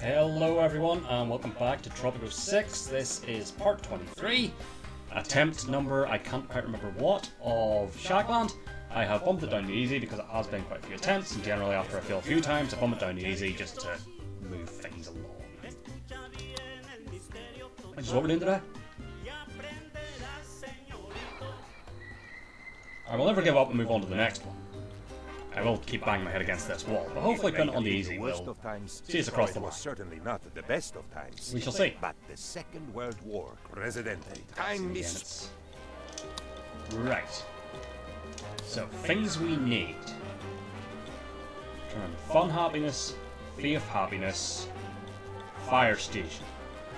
Hello everyone and welcome back to Tropico 6. This is part 23. Attempt number, I can't quite remember what, of Shagland. I have bumped it down to easy because it has been quite a few attempts, and generally after I fail a few times I bump it down to easy just to move things along. Which is what we're doing today. I will never give up and move on to the next one. I will keep banging my head against this wall, but hopefully putting it on the easy will see us across the line. Certainly not the best of times. We shall see. But the Second World War, Presidente, time is... Right. So, things we need. Turn fun happiness, faith happiness, fire station.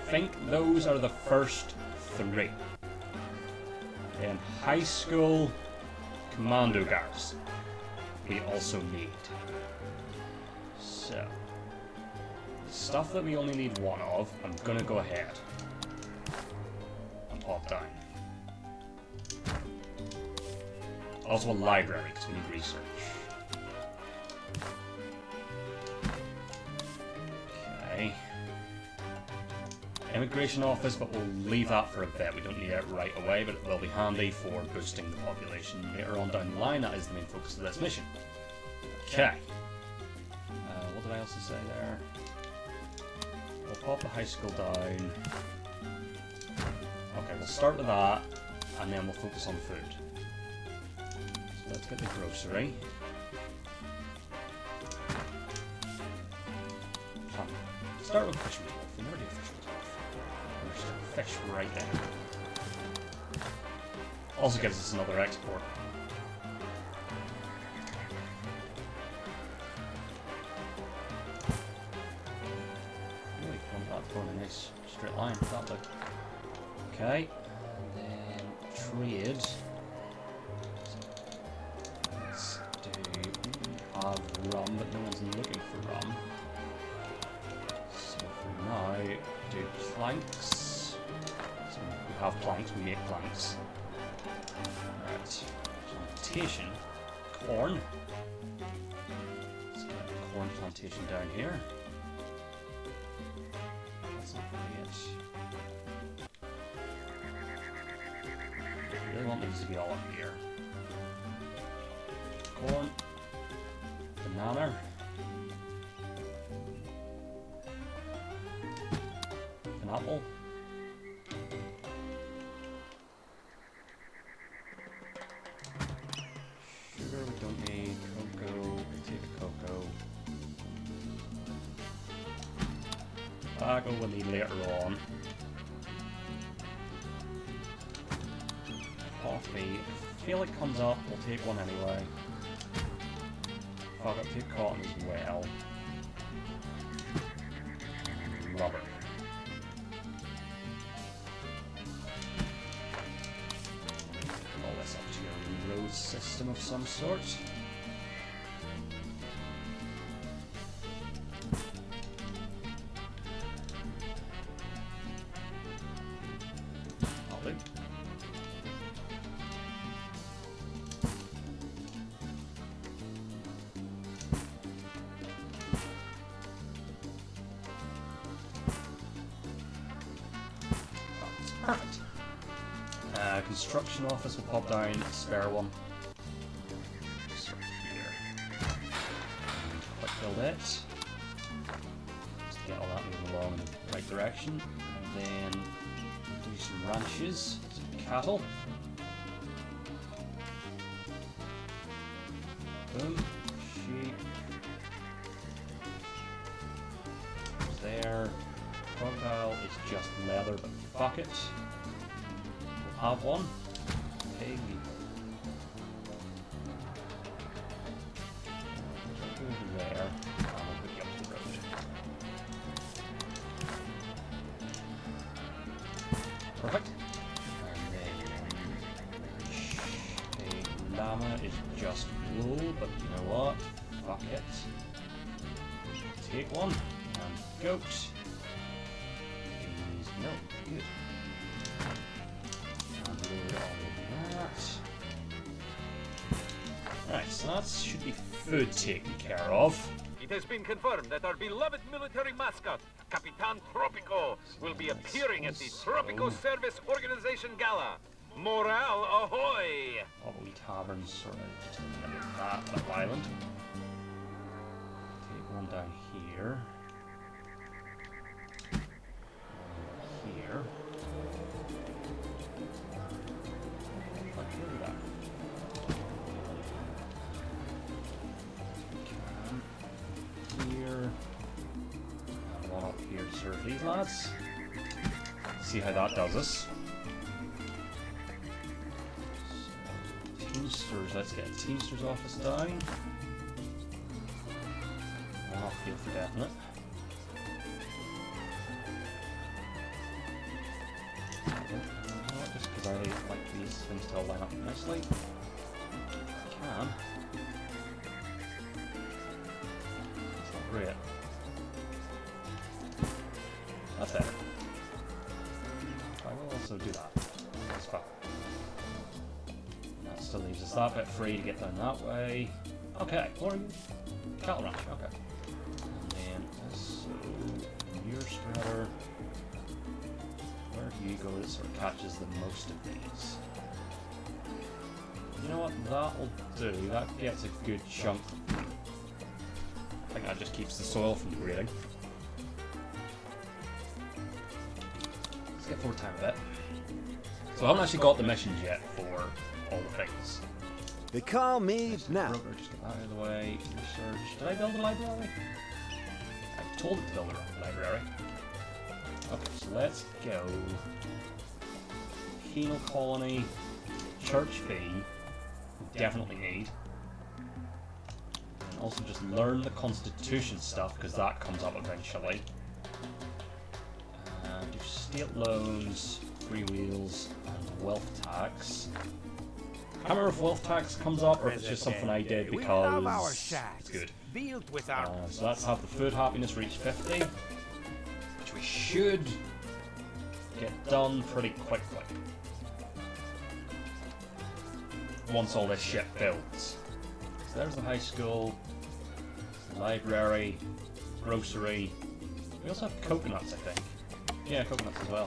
I think those are the first three. Then high school commando guards we also need. So, stuff that we only need one of, I'm gonna go ahead and pop down. Also a library, because we need research. Okay. Immigration office, but we'll leave that for a bit. We don't need it right away, but it will be handy for boosting the population later on down the line. That is the main focus of this mission. Okay. What did I also say there? We'll pop the high school down. Okay, we'll start with that, and then we'll focus on food. So let's get the grocery. Start with fish and tofu. We never do fish and tofu. Fish right there. Also gives us another export. Really want that going in a nice straight line. That look. Okay. And then trade. Let's do have rum, but no one's looking for rum. So for now, do planks. So we have planks, we make planks. Right. Plantation. Corn. Let's get a corn plantation down here. That's not really it. I really want these to be all up here. Corn. Banana. An apple. Sugar we don't need. Cocoa, we take cocoa. Tobacco we'll need later on. Coffee. If Felix comes up, we'll take one anyway. Fuck it, take cotton as well. Rubber. Road system of some sort. I'll do. That's perfect. Construction office will pop down, spare one. Just right here. Quick build it. Just to get all that moving along in the right direction. And then do some ranches, some cattle. Boom. Sheep. There. Crocodile is just leather, but fuck it. Have one. Pig. Over there. And we'll put you up the road. Perfect. And then a llama is just wool, but you know what? Fuck it. Take one. And goat. Is no good. Right, so that should be food taken care of. It has been confirmed that our beloved military mascot, Capitan Tropico, will be appearing at the Tropico Service Organization Gala. Morale ahoy! Probably taverns sort of just in the middle of that island. Take one down here. One here. Look at that. Here. And one up here to serve these lads. See how that does us. Teamsters, let's get Teamsters office down. One up here for definite. Just because I like these things to line up nicely. I can. It's not great. That's better. I will also do that. That's fine. That still leaves us that bit free to get down that way. Okay, what are you? Cattle ranch, okay. And then this, your spreader. Where do you go that sort of catches the most of these? You know what, that'll do. That gets a good chunk. I think that just keeps the soil from degrading. Let's get forward time a bit. So I haven't actually got the missions yet for all the things. They call me now. Broker, just get that out of the way. Research. Did I build a library? I told it to build a library. Okay, so let's go. Penal colony, church fee. We definitely need. And also just learn the constitution stuff because that comes up eventually. Do state loans, free wheels, and wealth tax. I can't remember if wealth tax comes up or if it's just something I did because it's good. So let's have the food happiness reach 50, which we should get done pretty quickly once all this shit builds. So there's the high school, library, grocery. We also have coconuts, I think. Yeah, coconuts as well.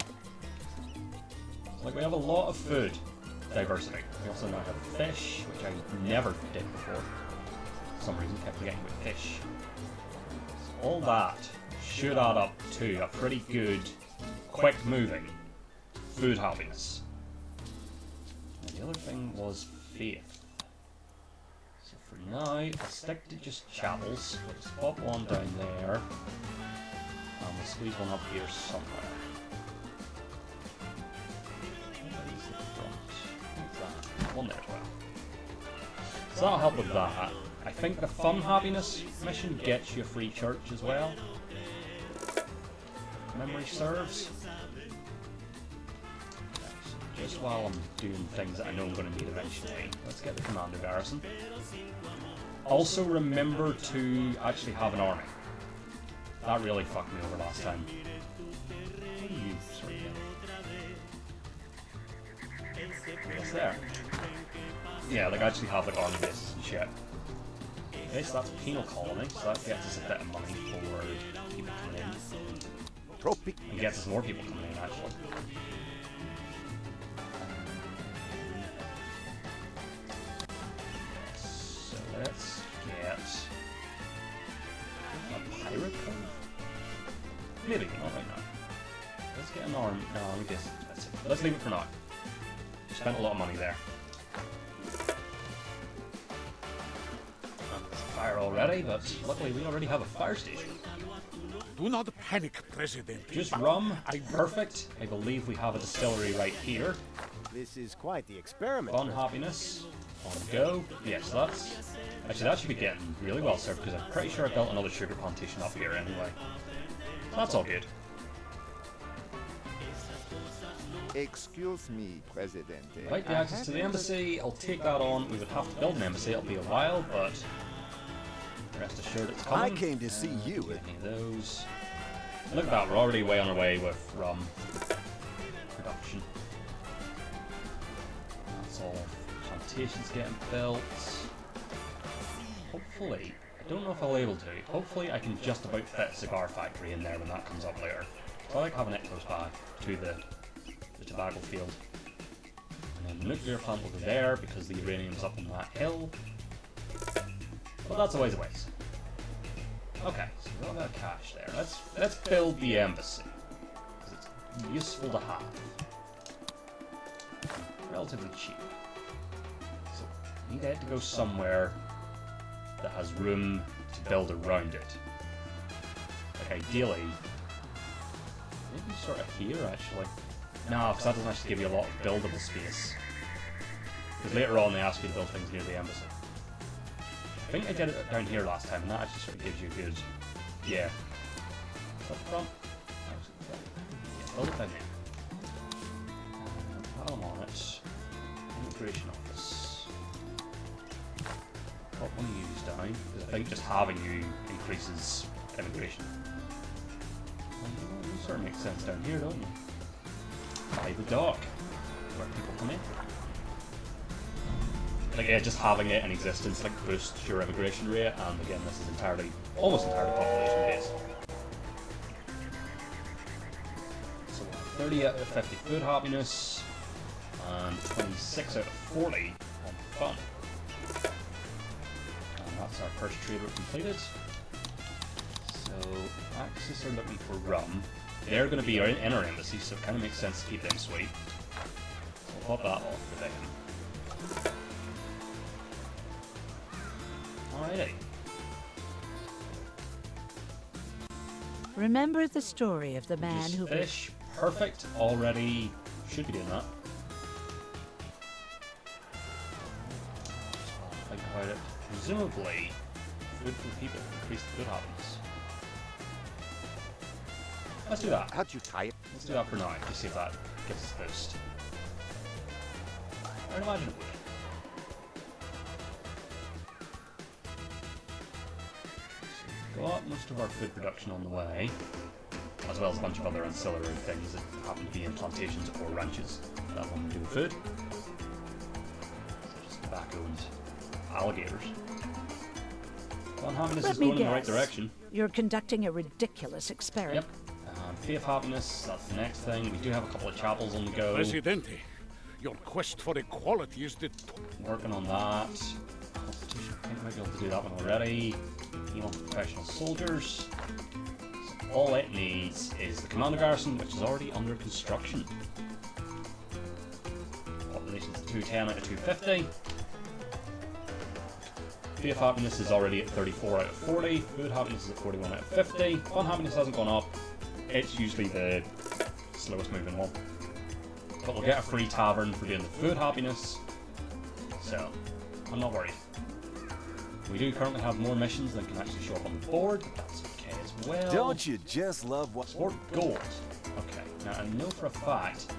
So, like, we have a lot of food diversity. We also now have fish, which I never did before. For some reason, kept forgetting about fish. So all that should add up to a pretty good, quick-moving food happiness. And the other thing was faith. So for now, I'll stick to just chapels. We'll just pop one down there. And we'll squeeze one up here somewhere. One there as well. So that'll help with that. I think the fun happiness mission gets you a free church as well. Memory serves. Just while I'm doing things that I know I'm going to need eventually, let's get the commander garrison. Also remember to actually have an army. That really fucked me over last time. What are you sort of doing? What's there? Yeah, like actually have like army bases and shit. Okay, so that's a penal colony, so that gets us a bit of money for people coming in. Tropico. And gets us more people coming in actually. So let's get a pirate cove? Maybe, not right now. Let's get an arm. No, let's leave it for now. We spent a lot of money there. Fire already, but luckily we already have a fire station. Do not panic, President. Just rum, perfect. I believe we have a distillery right here. This is quite the experiment. Fun happiness, on go. Yes, that's actually that should be getting really well served because I'm pretty sure I built another sugar plantation up here anyway. That's all good. Excuse me, President. Right, the access to the embassy. I'll take that on. We would have to build an embassy. It'll be a while, but rest assured it's coming. I came to see you. Any of those? Look at that. We're already way on our way with rum production. That's all. Plantations getting built. Hopefully, I I don't know if I'll be able to. Hopefully I can just about fit a cigar factory in there when that comes up later. So I like having it close by to the tobacco field. And then the nuclear plant over there because the uranium's up on that hill. But that's a ways away. Okay, so we've got a bit of cash there. Let's build the embassy. Because it's useful to have. Relatively cheap. So we need it to go somewhere that has room to build around it. Like ideally, maybe sort of here actually. No, because that doesn't actually give you a lot of buildable space. Because later on they ask you to build things near the embassy. I think I did it down here last time, and that actually sort of gives you a good, yeah. Is that the front? Yeah, build it down there. Palm on it. Immigration office. Put one of yous down, because I think just having you increases immigration. You sort of makes sense down here, don't you? By the dock, where people come in. Like, yeah, just having it in existence like boosts your immigration rate, and again, this is almost entirely population based. So 30 out of 50 food happiness, and 26 out of 40 on fun. And that's our first trade route completed. So Axis are looking for rum. They're going to be in our embassy, so it kind of makes sense to keep them sweet. So we'll pop that off for them. Alrighty. Remember the story of the man Just who... fish. Perfect. Already should be doing that. Think about it. Presumably, food for people increase the food happiness. Let's do that. How'd you tie it? Let's do that for now. Just see if that gives us a boost. I'd imagine it would. Got most of our food production on the way, as well as a bunch of other ancillary things that happen to be in plantations or ranches that have nothing to do with food. Such as tobacco and alligators. Well, happiness is going in the right direction. You're conducting a ridiculous experiment. Yep. Fee of happiness, that's the next thing. We do have a couple of chapels on the go. Presidente, your quest for equality is the... Working on that. Constitution, I think I might be able to do that one already. You want professional soldiers. So all it needs is the commando garrison, which is already under construction. Population's 210 out of 250. Fee of happiness is already at 34 out of 40. Food happiness is at 41 out of 50. Fun happiness hasn't gone up. It's usually the slowest moving one. But we'll get a free tavern for doing the food happiness. So, I'm not worried. We do currently have more missions than can actually show up on the board, but that's okay as well. Don't you just love what... Sport gold. Okay, now I know for a fact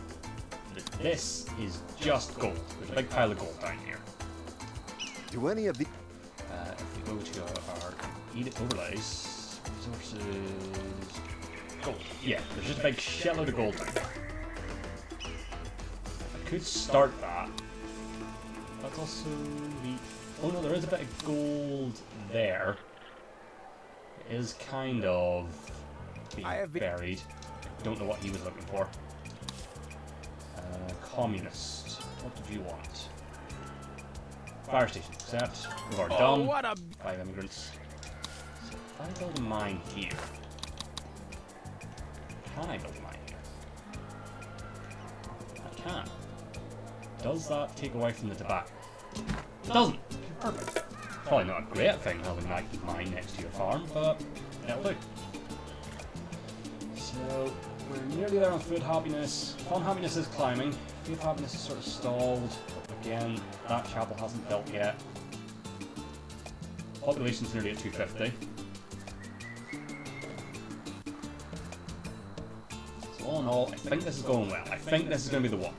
that this is just gold. There's a big pile of gold down here. Do any of the... If we go to our edict overlays, resources, gold. Yeah, there's just a big shitload of gold down there. I could start that. That's also the... Oh no, there is a bit of gold there. It is kind of being buried. Don't know what he was looking for. Communist. What did you want? Fire station. Accept. We've already done. what a... 5 immigrants. So if I build a mine here, can I build a mine here? I can. Does that take away from the tobacco? It doesn't. Perfect. Probably not a great thing having an active mine next to your farm, but it'll do. So we're nearly there on food happiness. Fun happiness is climbing. Food happiness is sort of stalled. Again, that chapel hasn't built yet. Population's nearly at 250. So all in all, I think this is going well. I think this is going to be the one.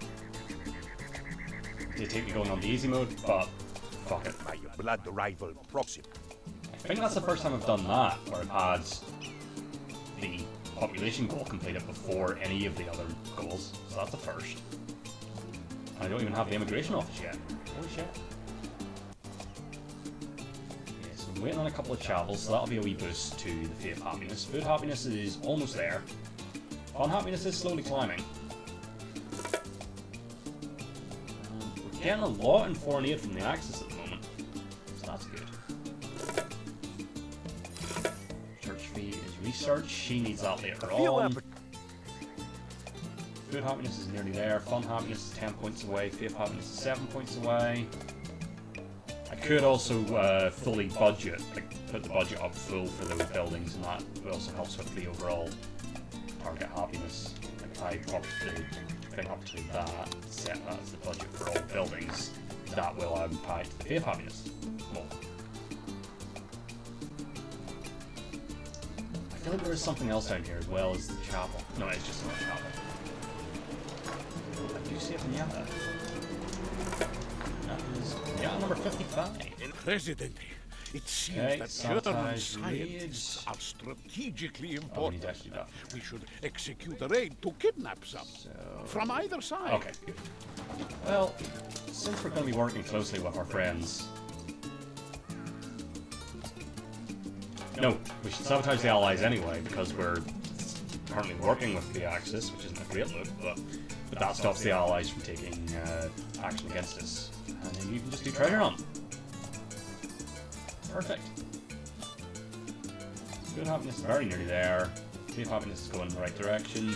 They take me going on the easy mode, but fuck it. My blood rival Proxima. I think that's the first time I've done that, where I've had the population goal completed before any of the other goals. So that's the first. And I don't even have the immigration office yet. Holy shit. Yeah, so I'm waiting on a couple of chapels, so that'll be a wee boost to the Fate of Happiness. Food Happiness is almost there. Fun Happiness is slowly climbing. We're getting a lot in foreign aid from the Axis at the moment, so that's good. Church fee is research. She needs that later on. Food Happiness is nearly there. Fun Happiness is 10 points away. Fate of Happiness is 7 points away. I could also fully budget, like put the budget up full for those buildings, and that will also help with the overall target happiness. Like if I pop the thing up to that, set that as the budget for all buildings, that will impact the Fate of Happiness more. I feel like there is something else down here as well as the chapel. No, it's just not a chapel. I do see it in Yata. That is Yata number 55. President, it seems Okay, that German sometimes scientists are strategically Oh, we need important. to actually do that. We should execute a raid to kidnap some. From either side. Okay, good. Well, since we're going to be working closely with our friends... No, we should sabotage the Allies anyway, because we're currently working with the Axis, which isn't a great look, but that stops the Allies from taking action against us. And then you can just do treasure hunt. Perfect. Good Happiness is very nearly there. Fate of Happiness is going in the right direction.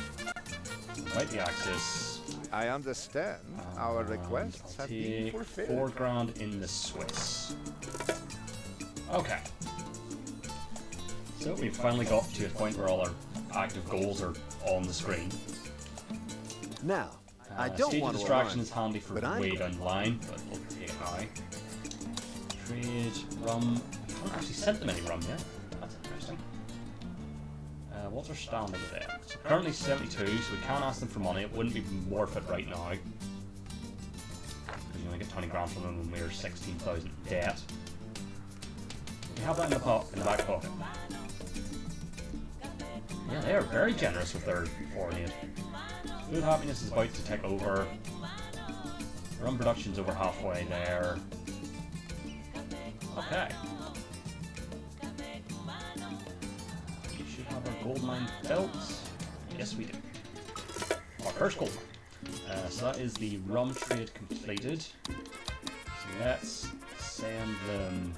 Right the Axis. I understand our requests have been Take fulfilled. 4 grand in the Swiss. Okay. So we've finally got to a point where all our active goals are on the screen. Now, I don't Stage want to distraction alarm is handy for but I'm way down the line, but we'll take it now. Trade, rum. I haven't actually sent them any rum yet. That's interesting. What's our standard with them? So currently 72, so we can't ask them for money. It wouldn't be worth it right now. Because you only get 20 grand from them when we're 16,000 in debt. We have that in the back pocket. Yeah, they are very generous with their foreign aid. Food Happiness is about to take over. Rum production's over halfway there. Okay. We should have our gold mine built. Yes, we do. Our first gold mine. So that is the rum trade completed. So let's send them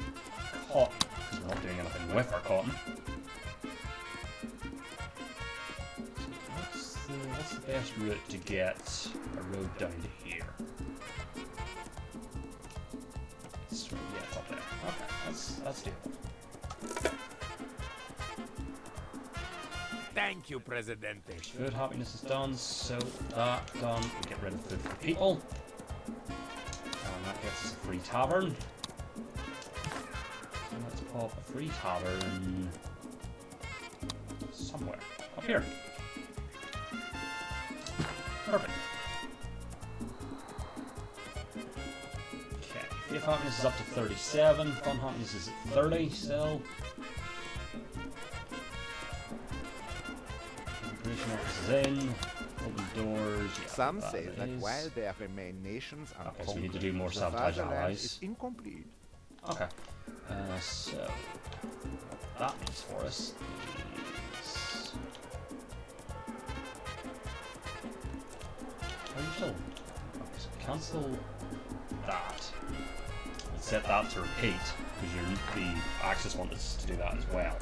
cotton, because we're not doing anything with our cotton. What's the best route to get a road down to here? Yeah, it's up there. Okay, that's doable. Thank you, Presidente. Food Happiness is done, so that done. We get rid of food for people. And that gets us a free tavern. So let's pop a free tavern somewhere. Up here. Perfect. Okay, Fate of Happiness is up to 37, Fun Happiness is at 30 still. Immigration office is in. Open doors, yeah. Some say that is. while there remain nations Okay, so we need to unconquered, do more the sabotage fatherland allies. is incomplete. Okay. So what that means for us is are you still okay, so cancel that. Let's set that to repeat, because the Axis want us to do that as well.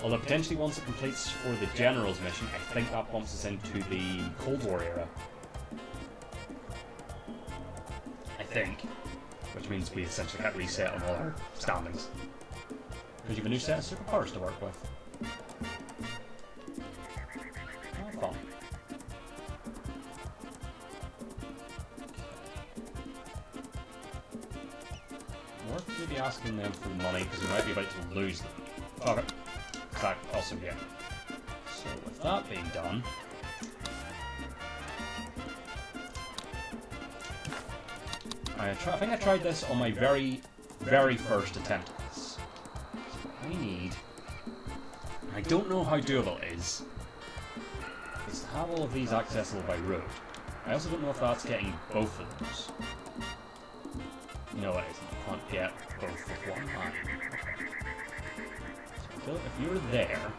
Although potentially once it completes for the General's mission, I think that bumps us into the Cold War era. I think. Which means we essentially get reset on all our standings. Because you have a new set of superpowers to work with. Oh, fun. Worth maybe asking them for money, because we might be about to lose them. Okay. That also, yeah. So with that being done, I think I tried this on my very first attempt at this. So what I need, and I don't know how doable it is to have all of these accessible by road. I also don't know if that's getting both of those. You know what, it's not can't get both with one hand. So if you're there,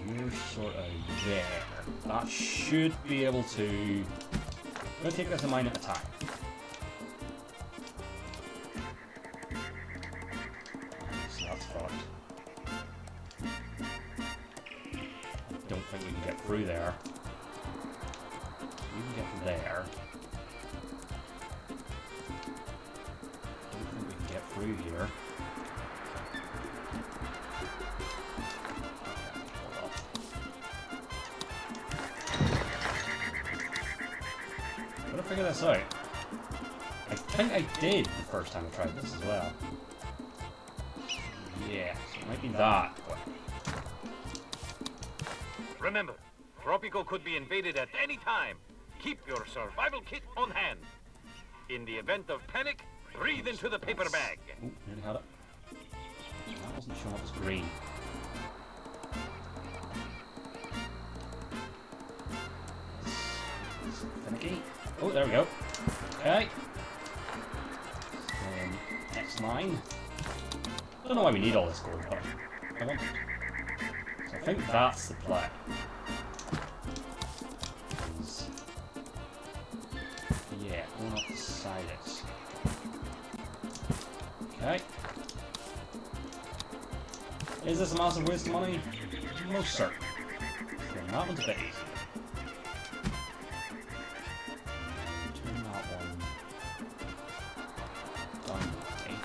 you're sort of there. That should be able to. I'm gonna take this a mine at a time. So that's fucked. I don't think we can get through there. We can get there. Don't think we can get through here. Gotta figure this out. I think I did the first time I tried this as well. Yeah, so it might be that. But Remember, Tropico could be invaded at any time. Keep your survival kit on hand. In the event of panic, breathe into the paper bag. oh, nearly had it. That wasn't showing up as green. Finicky. Oh, there we go. Okay. Next line. I don't know why we need all this gold, but I want it. So I think that's the play. Yeah, going up beside it. Okay. Is this a massive waste of money? Most certainly. Okay, that one's a bit easy. Turn that one down that way.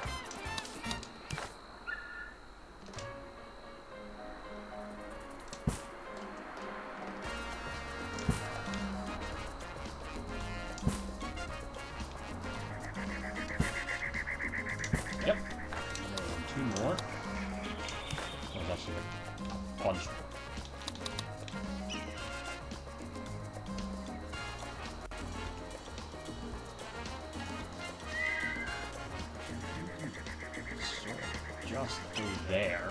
Yep. Two more. There's actually a bunch. Just through there.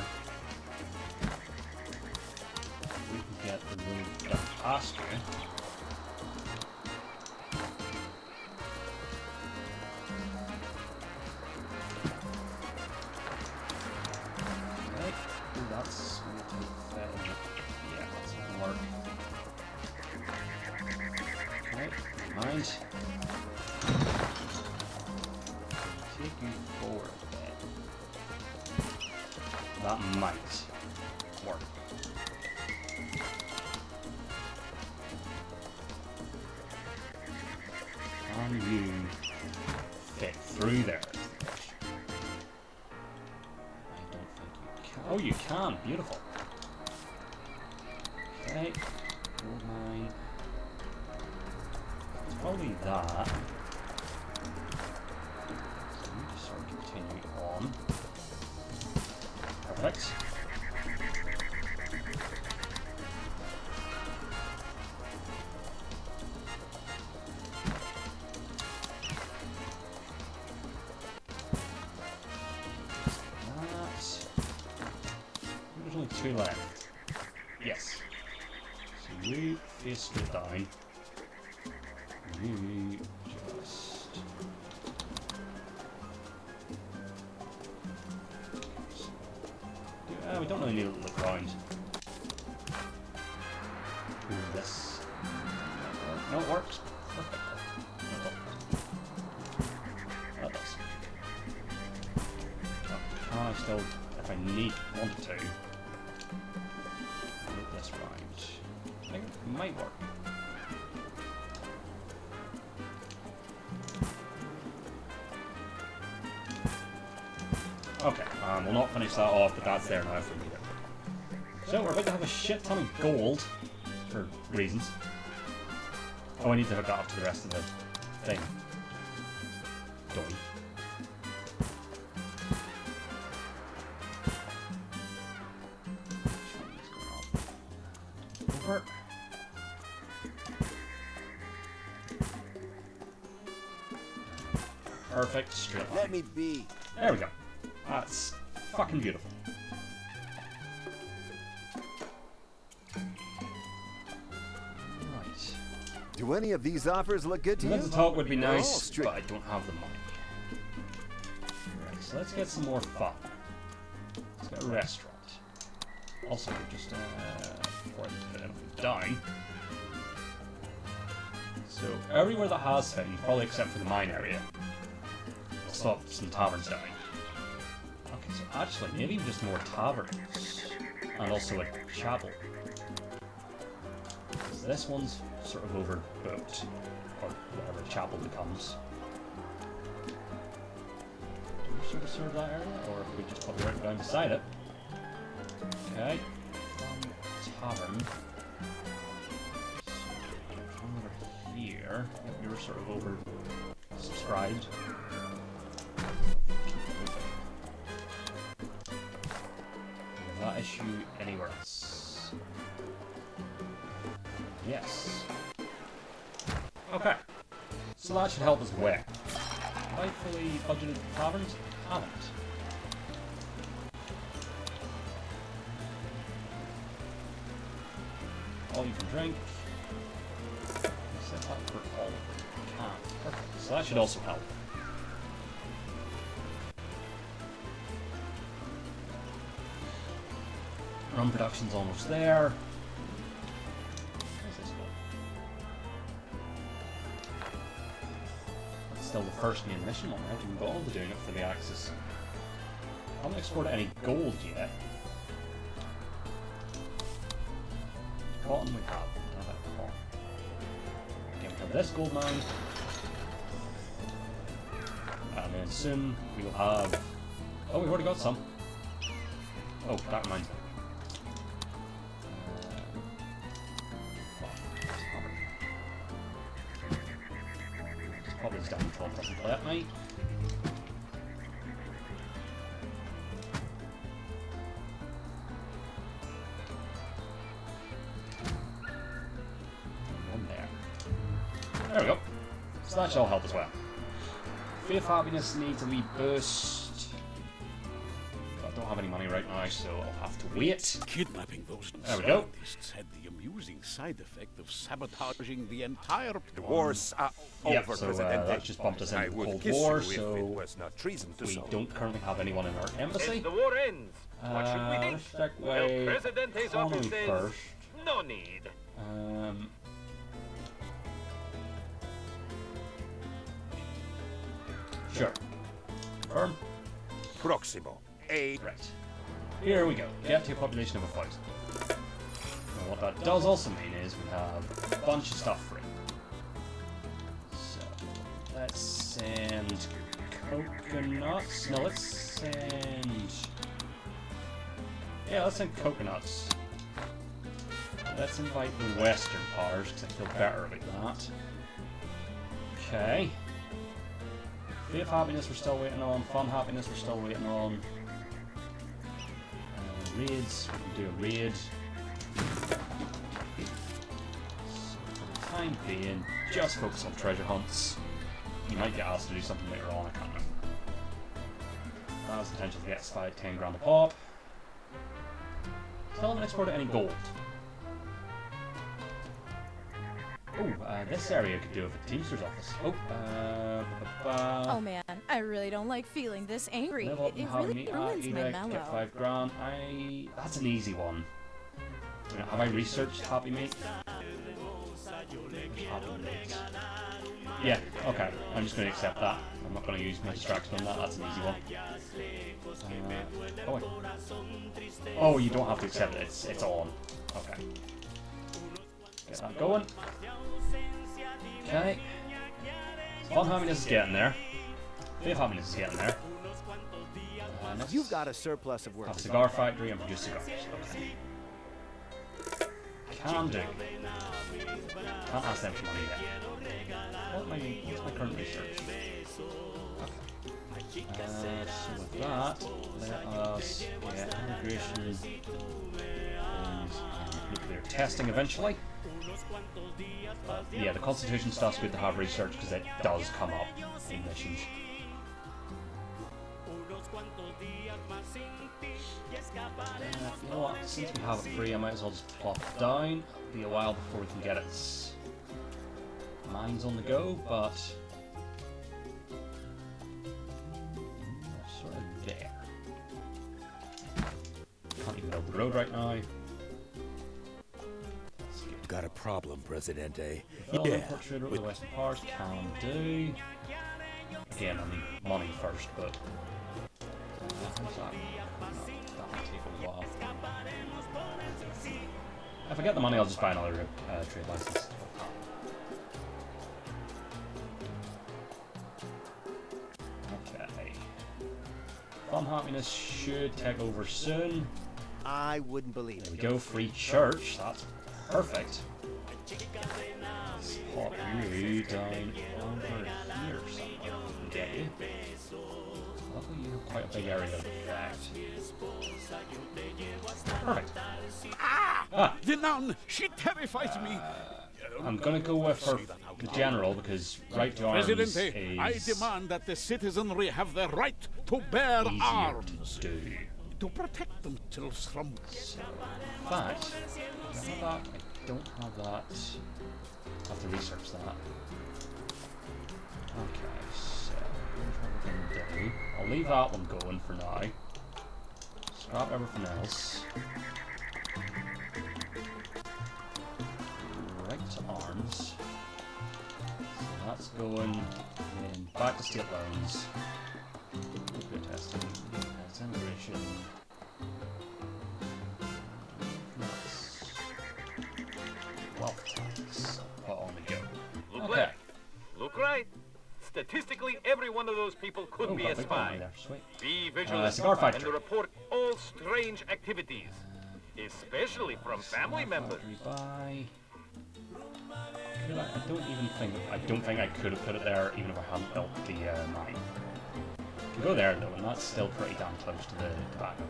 We can get the road down past here. That's going to take that. Yeah, that's going to work. Okay, mind. Take you forward a bit. That might work. Can you fit through there? Oh, you can. Beautiful. Okay. Gold mine. It's probably that. So we just sort of continue on. Perfect. There's only two left. Yes. So you face straight down. You just... we don't really need to look around. Ooh, this. No, it works. Perfect. That does. Can I still, if I wanted to, loop this round? I think it might work. Okay, we'll not finish that off, but that's there now if we need it. So we're about to have a shit ton of gold, for reasons. Oh, I need to hook that up to the rest of the thing. Done. Over. Perfect, straight line. Let me be. There we go. That's fucking beautiful. Right. Do any of these offers look good to Mental you? talk would be They're all nice, strict. but I don't have the money. So let's get some more fun. Let's get a restaurant. Also, just before I put anything down. So everywhere that has things, probably except for the mine area, we'll stop some taverns down. Okay, so actually, maybe just more taverns, and also a chapel. So this one's sort of overbooked, or whatever the chapel becomes. Do we sort of serve that area, or if we just put it right down beside it? Okay, tavern. So, over here, we were sort of over subscribed. That issue anywhere else? Yes. Okay. So that should help us where? Rightfully budgeted taverns? Haven't. All you can drink. Set that for all. Ah, perfect. So that should also help. Rum production's almost there. How's this go? That's still the first main mission one. I haven't even got all to doing it for the Axis. I haven't exported any gold yet. Cotton we have. What about cotton? Again, we have this gold mine. And then soon we'll have... Oh, we've already got some. Oh, that reminds me. Probably just down control doesn't play at night. One there. There we go. So that should all help as well. Faith happiness needs a wee boost. But I don't have any money right now, so I'll have to wait. Kidnapping those There we go. scientists had the amusing side effect of sabotaging the entire The war's Yep, over, so Presidente. that just bumped us I into the would Cold kiss War, you if so it was not treason to we so. don't currently have anyone in our embassy. As the war ends, what should we think? Restrict Well, way Presidente's economy office says first. no need. Sure. Confirm. Proximo. A Right. Here we go. Get to a population of 1,000. And what that does also mean is we have a bunch of stuff free. So let's send coconuts. No, let's send. Yeah, let's send coconuts. Let's invite the Western powers because I feel better about that. Okay. Faith happiness we're still waiting on. Fun happiness we're still waiting on. Raids, we can do a raid. So for the time being, just focus on treasure hunts. You might get asked to do something later on, I can't remember. That has the potential to get 10 grand a pop. Still haven't exported any gold. Oh, this area could do with a Teamster's office. Oh man, I really don't like feeling this angry. Level up It and how really many ruins my edict, get mellow. 5 grand. That's an easy one. Have I researched Happy Mate? Happy Mate. Yeah, okay. I'm just going to accept that. I'm not going to use my distraction on that. That's an easy one. Oh, wait. Oh, you don't have to accept it. It's on. Okay. Get that going. Okay. Fun happiness is getting there. Faith happiness is getting there. Next, You've got a surplus of work. have a cigar factory and produce cigars. Okay. Can do. Can't ask them for money yet. What's my current research? Okay. So with that, let us get immigration and nuclear testing eventually. Yeah, the Constitution stuff's good to have research because it does come up in missions. You know what? Since we have it free, I might as well just plop it down. It'll be a while before we can get its mines on the go, but sort of there. Can't even build the road right now. Got a problem, Presidente. Development portrait with the Western Powers can do. Again, I need money first, but that might take a while. If I get the money, I'll just buy another trade license. Okay. Fun Happiness should take over soon. I wouldn't believe There it. we go, free church. That's perfect. Let's pop you down over here somewhere. Get you. Luckily, you have quite a big area of effect. Perfect. The nun, she terrifies me. I'm gonna go with her general because right to arms Presidente, I is demand that the citizenry have the right to bear easier arms to do. to protect themselves from. So, in fact, I have that. I don't have that. I have to research that. Okay, so here's what we're gonna do. I'll leave that one going for now. Scrap everything else. Right to arms. So that's going. Then back to state loans. Nuclear testing. Generation. That's wealth tax. Put on the go. Look Okay. left. Look right. Statistically, every one of those people could Oh, be got a big money spy. there. Sweet. Be vigilant cigar factory. and report all strange activities, especially from family members. Buy. I don't think I could have put it there even if I hadn't built the mine. You can go there though, and that's still pretty damn close to the tobacco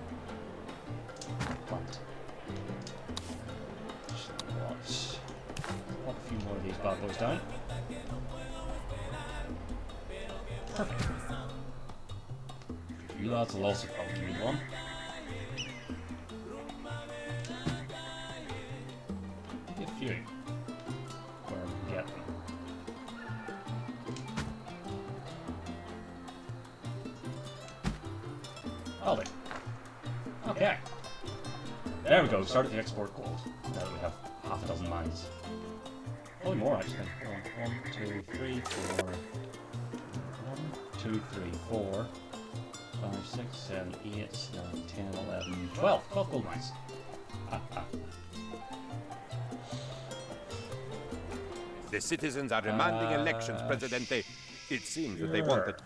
plant. So pop a few more of these bad boys down. Perfect. You lads will also probably need one. Maybe a few. Where we can get them. I'll do. Okay. There we go, started to export gold. Now that we have half a dozen mines. Probably more actually. 1, 2, 3, 4. 1, 2, 3, 4. 5, 6, 7, 8, 9, 10, 11, 12. 12 gold mines. The citizens are demanding elections, Presidente. It seems that they want it.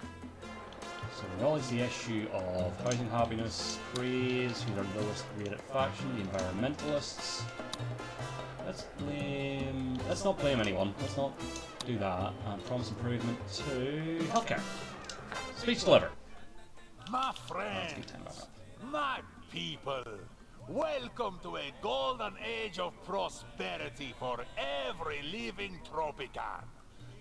So we always the issue of housing happiness, praise, who's our lowest rated faction, the environmentalists. Let's not blame anyone. Let's not do that. And promise improvement to healthcare. Speech delivered. My Let's friends, get 10 back up. my people, welcome to a golden age of prosperity for every living Tropican.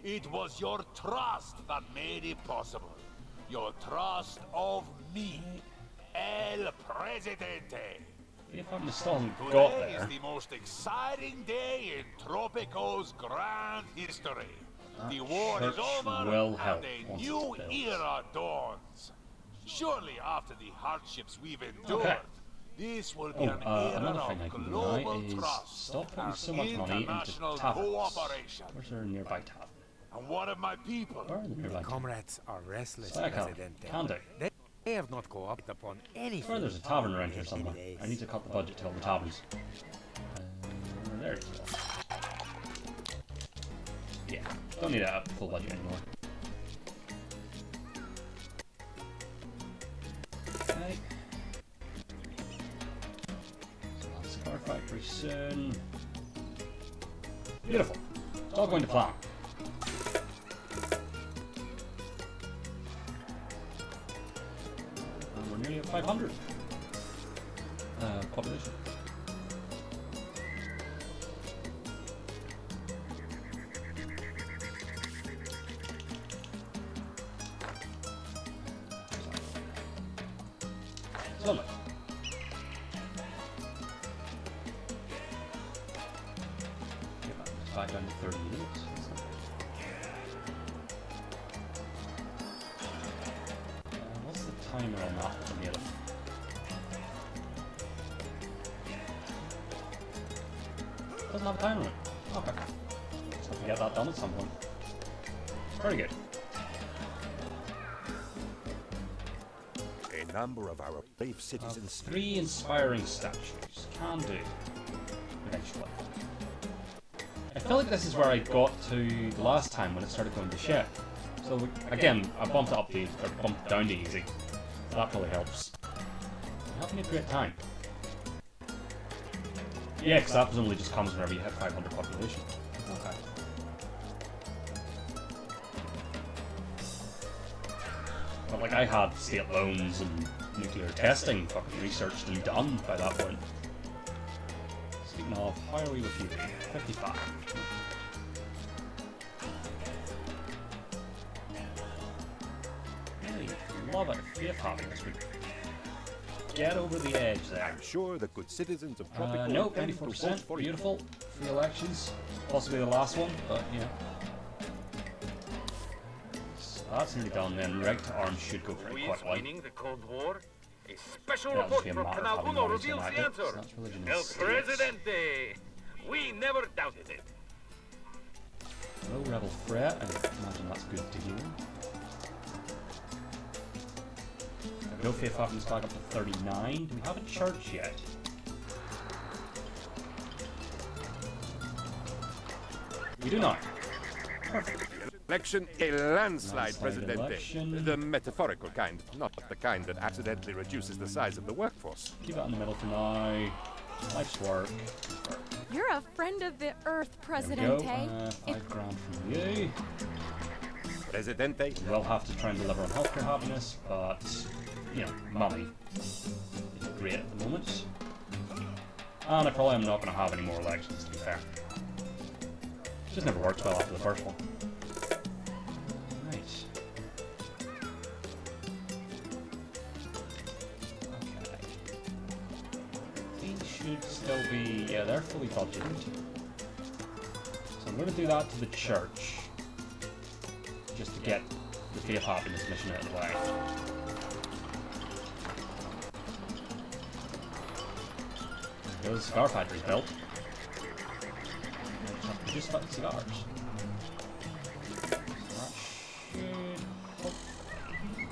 It was your trust that made it possible. Your trust of me, El Presidente. If I'm still haven't got Today there. is the most exciting day in Tropico's grand history. The war is church over will help and a once new it's built. era dawns. Surely after the hardships we've endured, Okay. this will be an another era thing I of can do global now is trust stop putting and so much money into international taverns. cooperation. Where's our nearby tavern? And what of my people? Where are the nearby taverns? Comrades are restless, I can do. They have not cooperated upon anything. Where there's a tavern around here somewhere. I need to cut the budget to all the taverns. There you go. Yeah, don't need a full budget anymore. Okay. So that's cigar factory soon. Beautiful. It's all going to plan. And we're nearly at 500 population. Lovely. Get that back down to 38. timer on that for native. Doesn't have a timer on it. Okay. Just have to get that done at some point. Very good. A number of our brave citizens. 3 inspiring statues. Can do. Eventually. I feel like this is where I got to the last time when it started going to shit. So again, I bumped it up to, or bumped it down to easy. So that probably helps. You're having a great time. Yeah, because that presumably just comes whenever you hit 500 population. Okay. But like I had state loans and nuclear testing fucking researched and done by that point. Speaking of, how are we with you? 55. Really love it. Faith having this week. Get over the edge there. I'm sure the good citizens of Tropico No, intend to vote 94%. for you. Beautiful. 3 elections. Possibly the last one, but you know. So that's nearly done then. Reg to arms should go pretty Who is quickly. winning the Cold War? A special Yeah, report it'll from be a matter of Canal having Uno knowledge reveals and the ethics. answer. That's religion in El states. Presidente! We never doubted it. Hello, Rebel Threat. I imagine that's good to hear. No faith happens back up to 39. Do we have a church yet? We do not. Perfect. Election, a landslide, Landslide Presidente. election. The metaphorical kind, not the kind that accidentally reduces the size of the workforce. Keep that in the middle for now. Life's work. You're a friend of the Earth, There we go. Presidente. 5 grand from you. Presidente, We will have to try and deliver on healthcare happiness, but, you know, money is great at the moment. And I probably am not going to have any more elections, to be fair. It just never worked well after the first one. Right. Okay. These should still be... yeah, they're fully budgeted. So I'm going to do that to the church. Just to get the faith happiness mission out of the way. There goes the cigar factory's built. Just fucking cigars. So that should hopefully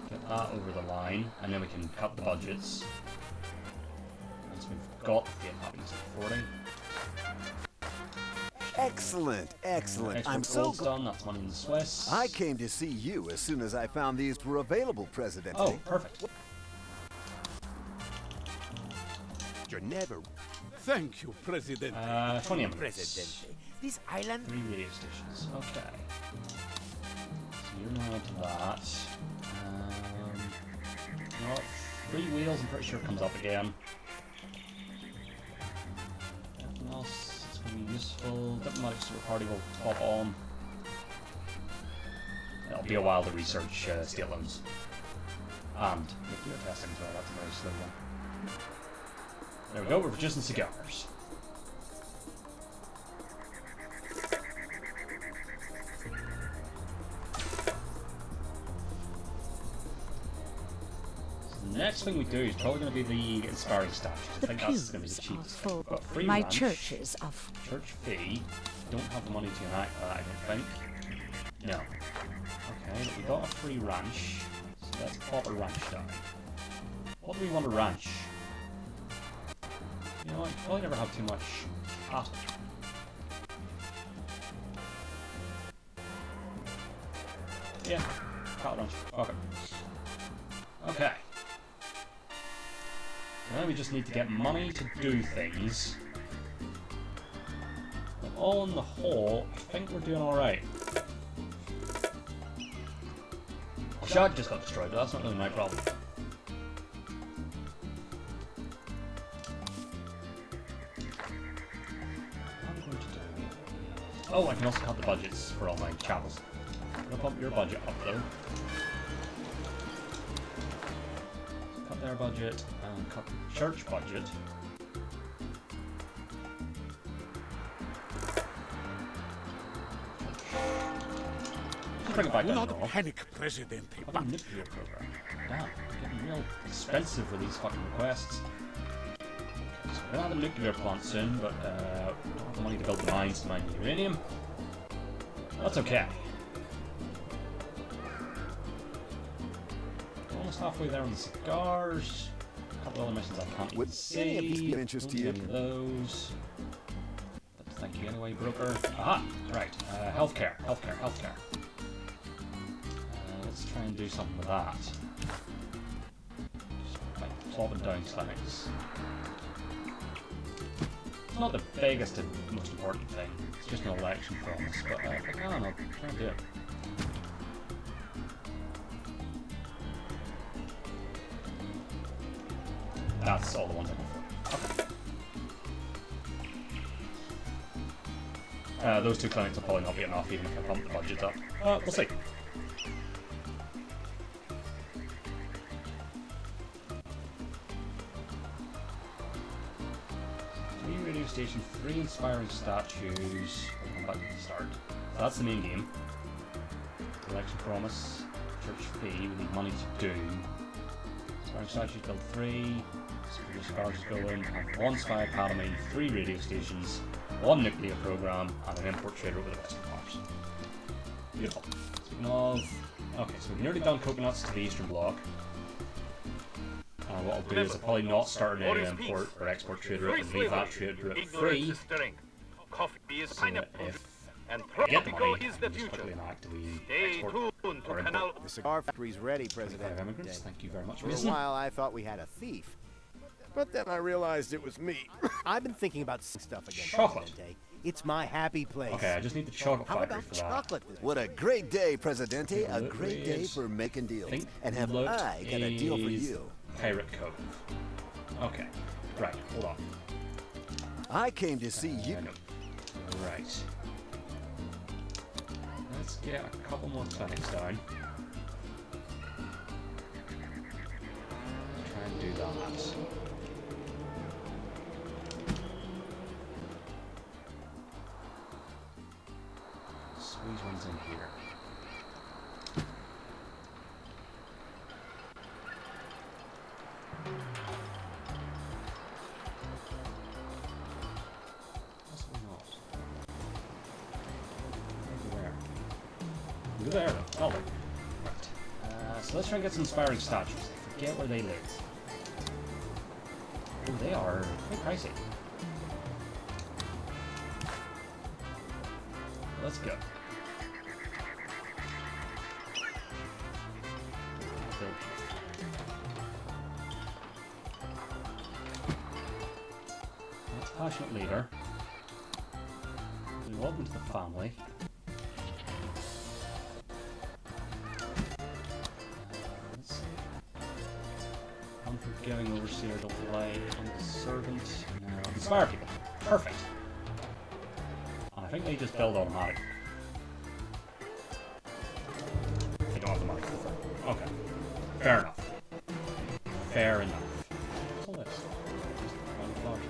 get that over the line, and then we can cut the budgets. Once we've got the faith happiness at 40. Excellent, excellent. Export I'm so gold's done, that's money in the Swiss. I came to see you as soon as I found these were available, Presidente. Oh, perfect. you're never. Thank you, President. 20 minutes. Presidente, this island... 3 radio stations. Okay. So you're not onto that. You know what? 3 wheels, I'm pretty sure comes up again. Anything else that's going to be useful? Diplomatic super party will pop on. It'll be a while to research state loans. And nuclear testing as well, that's a very slow one. There we go, we're producing cigars. The next thing we do is probably going to be the inspiring statues. I The think that's going to be pews the are cheapest. full. But free My ranch, churches are full. church fee. Don't have the money to enact that, I don't think. No. Okay, but we got a free ranch. So let's pop a ranch down. What do we want to ranch? You know what? Probably never have too much cattle. Yeah, cattle ranch. Okay. Okay. Now we just need to get money to do things. But all in the whole, I think we're doing alright. Shag just got destroyed, but that's not really my problem. What I'm going to do... Oh, I can also cut the budgets for all my chapels. I'm going to pump your budget up though. Cut their budget and cut the church budget. bring it back Do down not low. panic, Presidente. What a nuclear program. Damn, getting real expensive for these fucking requests. Okay, so we're gonna have a nuclear plant soon, but we don't have the money to build the mines to mine uranium. That's okay. Almost halfway there on the cigars. A couple other missions I can't even Would see. any of these be of interest to you? Any of those. But thank you anyway, broker. Aha! Right. Healthcare. Let's try and do something with that. Just like plopping down clinics. It's not the biggest and most important thing. It's just an election promise. But if I can, I'll try and do it. That's all the ones I go for. Okay. Those two clinics will probably not be enough even if I pump the budget up. We'll see. Three radio station, 3 inspiring statues. We'll come back to the start. So that's the main game. Election promise, church fee, we need money to do. Inspiring statues, build 3. Scars building, 1 spy academy, 3 radio stations, 1 nuclear program, and an import trader with the Western Mars. Beautiful. Speaking of, okay, so we've nearly done coconuts to the Eastern Bloc. What I'll do is I'll probably not start an area import or export trader and leave that trader at free. Coffee is So pineapple, if and I get the Tropico money, is the I'll just future. quickly inactivate Stay export tuned to or Canal. import. The cigar factory's ready, President. 25 immigrants, thank you very much. For a Mason. while, I thought we had a thief. But then I realized it was me. I've been thinking about stuff again, Chocolate. Presidente. It's my happy place. Okay, I just need the chocolate How factory about for that. chocolate? What a great day, Presidente. A Absolutely great day is. for making deals. Think And have look I got a deal for is you. Pirate Cove. Okay, right, hold on. I came to see you. I know. Right. Let's get a couple more clinics down. Try and do that. Squeeze ones in here. Possibly not. Maybe there. Maybe there. Oh, wait. Right. So let's try and get some inspiring statues. I forget where they live. Oh, they are quite pricey. Let's go. That's passionate leader. Welcome to the family. Let's see. Unforgiving overseer, delight, and the servant. No, inspire people. Perfect. I think they just build automatic. They don't have the money for it. Okay. Fair enough. Fair enough. What's all this? Just one flash.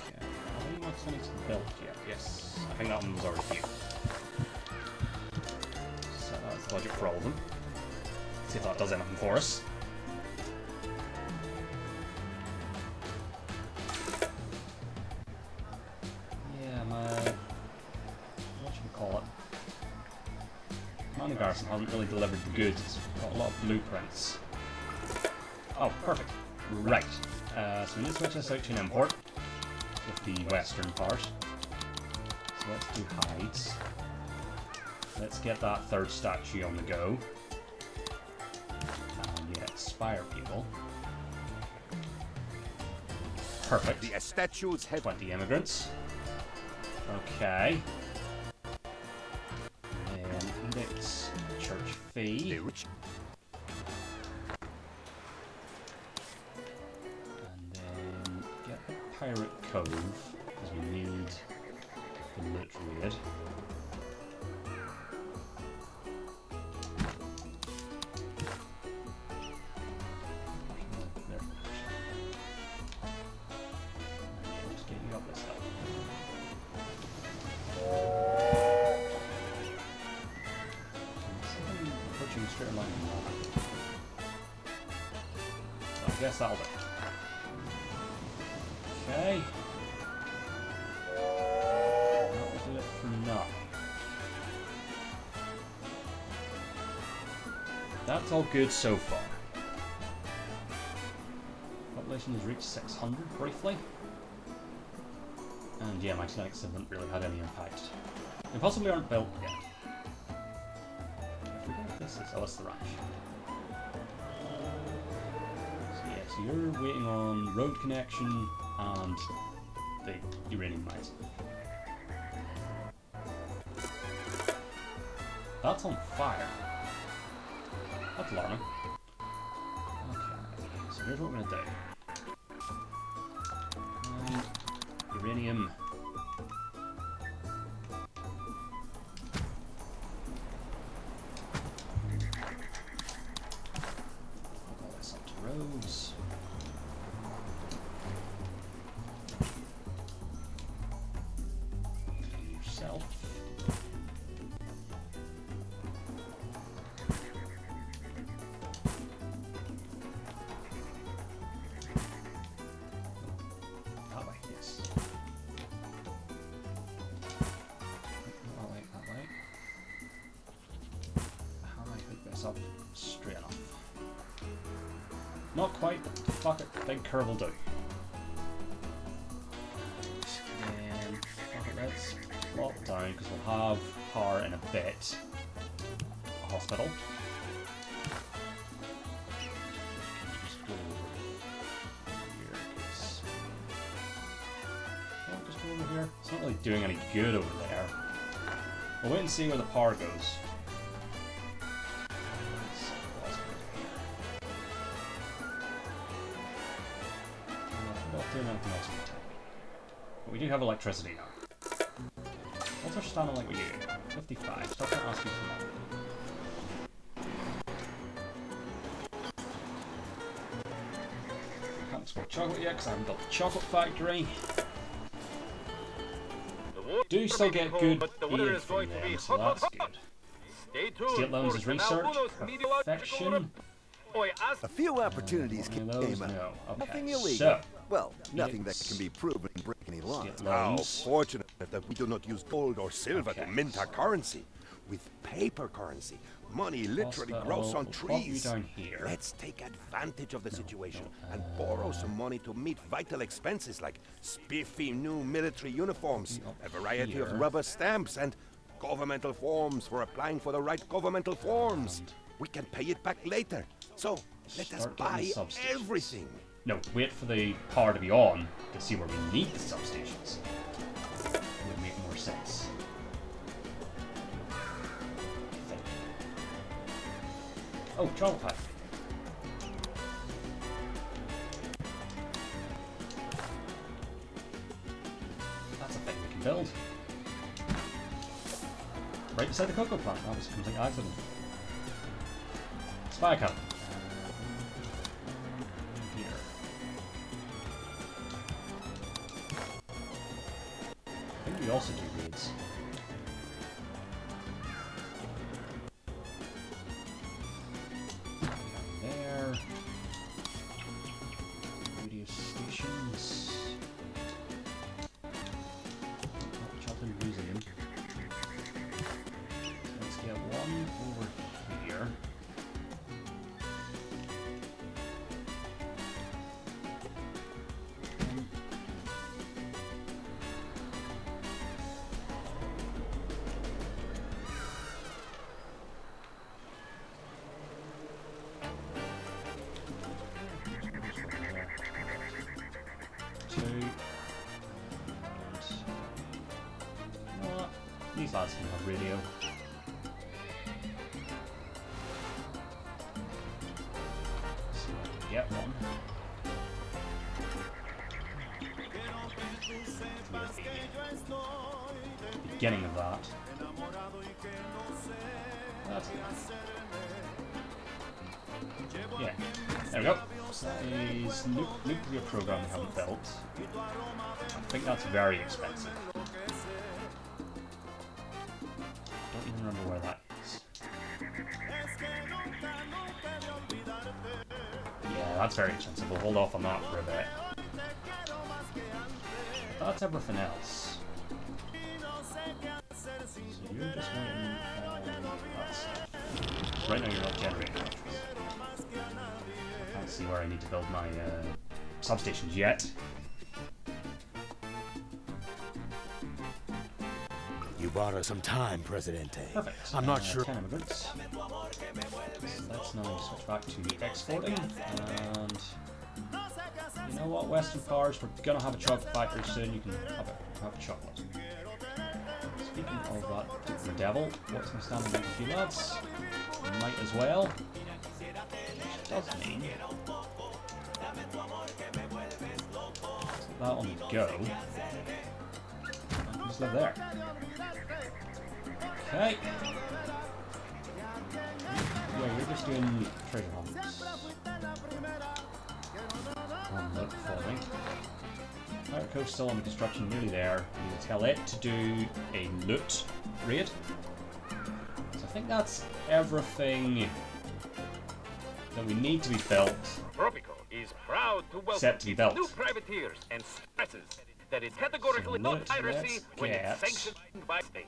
Okay. I think my clinic's built yet. Yes. I think that one was already here. So that's the budget for all of them. See if that does anything for us. Garrison hasn't really delivered the goods. It's got a lot of blueprints. Oh, perfect. Right. So we need to switch this out to an import with the western part. So let's do hides. Let's get that third statue on the go. And yeah, inspire people. Perfect. The statues have 20 immigrants. Okay. Index church fee. And then get the pirate cove, because we need the loot raid. guess that'll do. Okay. That'll do it for now. That's all good so far. Population has reached 600 briefly. And yeah, my snakes haven't really had any impact. They possibly aren't built yet. I forget what this is. Oh, it's the ranch. So yeah, so you're waiting on road connection and the uranium mines. That's on fire. That's alarming. Okay, so here's what we're gonna do. Uranium. Hook all this up to roads. Clean yourself. That way, yes. How do I hook this up straight enough? Not quite, but fuck it, big curve will do. And fuck it, let's plop down because we'll have power in a bit. A hospital. Just go here, 'cause I'll just go over here. It's not really doing any good over there. We'll wait and see where the power goes. Not doing anything else for the time. But we do have electricity now. What's our standard like we do? 55. Stop not asking for more. Can't export chocolate yet because I haven't built the chocolate factory. Do still get good aid from them, so that's good. State loans is research, perfection. A few opportunities Any came of those? up. No. Nothing Okay, illegal. so Well, nothing that can be proven to break any law. state How loans. fortunate that we do not use gold or silver Okay. to mint our currency. With paper currency, money literally Hospital, grows on we'll plop you trees. down here. Let's take advantage of the situation and borrow some money to meet vital expenses like spiffy new military uniforms, Up a variety here. of rubber stamps, and governmental forms for applying for the right governmental forms. We can pay it back later. So let us Start getting buy substations. everything. No, wait for the power to be on to see where we need the substations. Would make more sense. I think. Oh, chocolate factory. That's a thing we can build. Right beside the cocoa plant. That was a complete accident. Spy account. Here. I think we also do raids. There. Radio stations. Chopping Museum. Let's get one over here. Two. And you know what? These lads can have radio. So I can get one. Beginning of that. That's good. Yeah, there we go. That is nuclear program we haven't built. I think that's very expensive. Don't even remember where that is. Yeah, that's very expensive. We'll hold off on that for a bit. That's everything else. So you're just waiting on that stuff. Right now you're not generating batteries. I can't see where I need to build my substations yet. You bought us some time, Presidente. Perfect. I'm not sure. 10 immigrants. So let's now switch back to exporting. And you know what, Western powers, we're gonna have a chocolate factory soon. You can have a chocolate. Speaking of that, the devil, what's my standing rank for you lads? Might as well. Which does mean that on the go. And just live there. Okay. Yeah, you're just doing treasure hunts. Look for me. Pirate Cove's still under construction, nearly there. We need to tell it to do a loot raid. So I think that's everything that we need to be built. Tropico is proud to welcome Set to be built. new privateers and stresses that it's categorically So not piracy let's when get- it's sanctioned by state.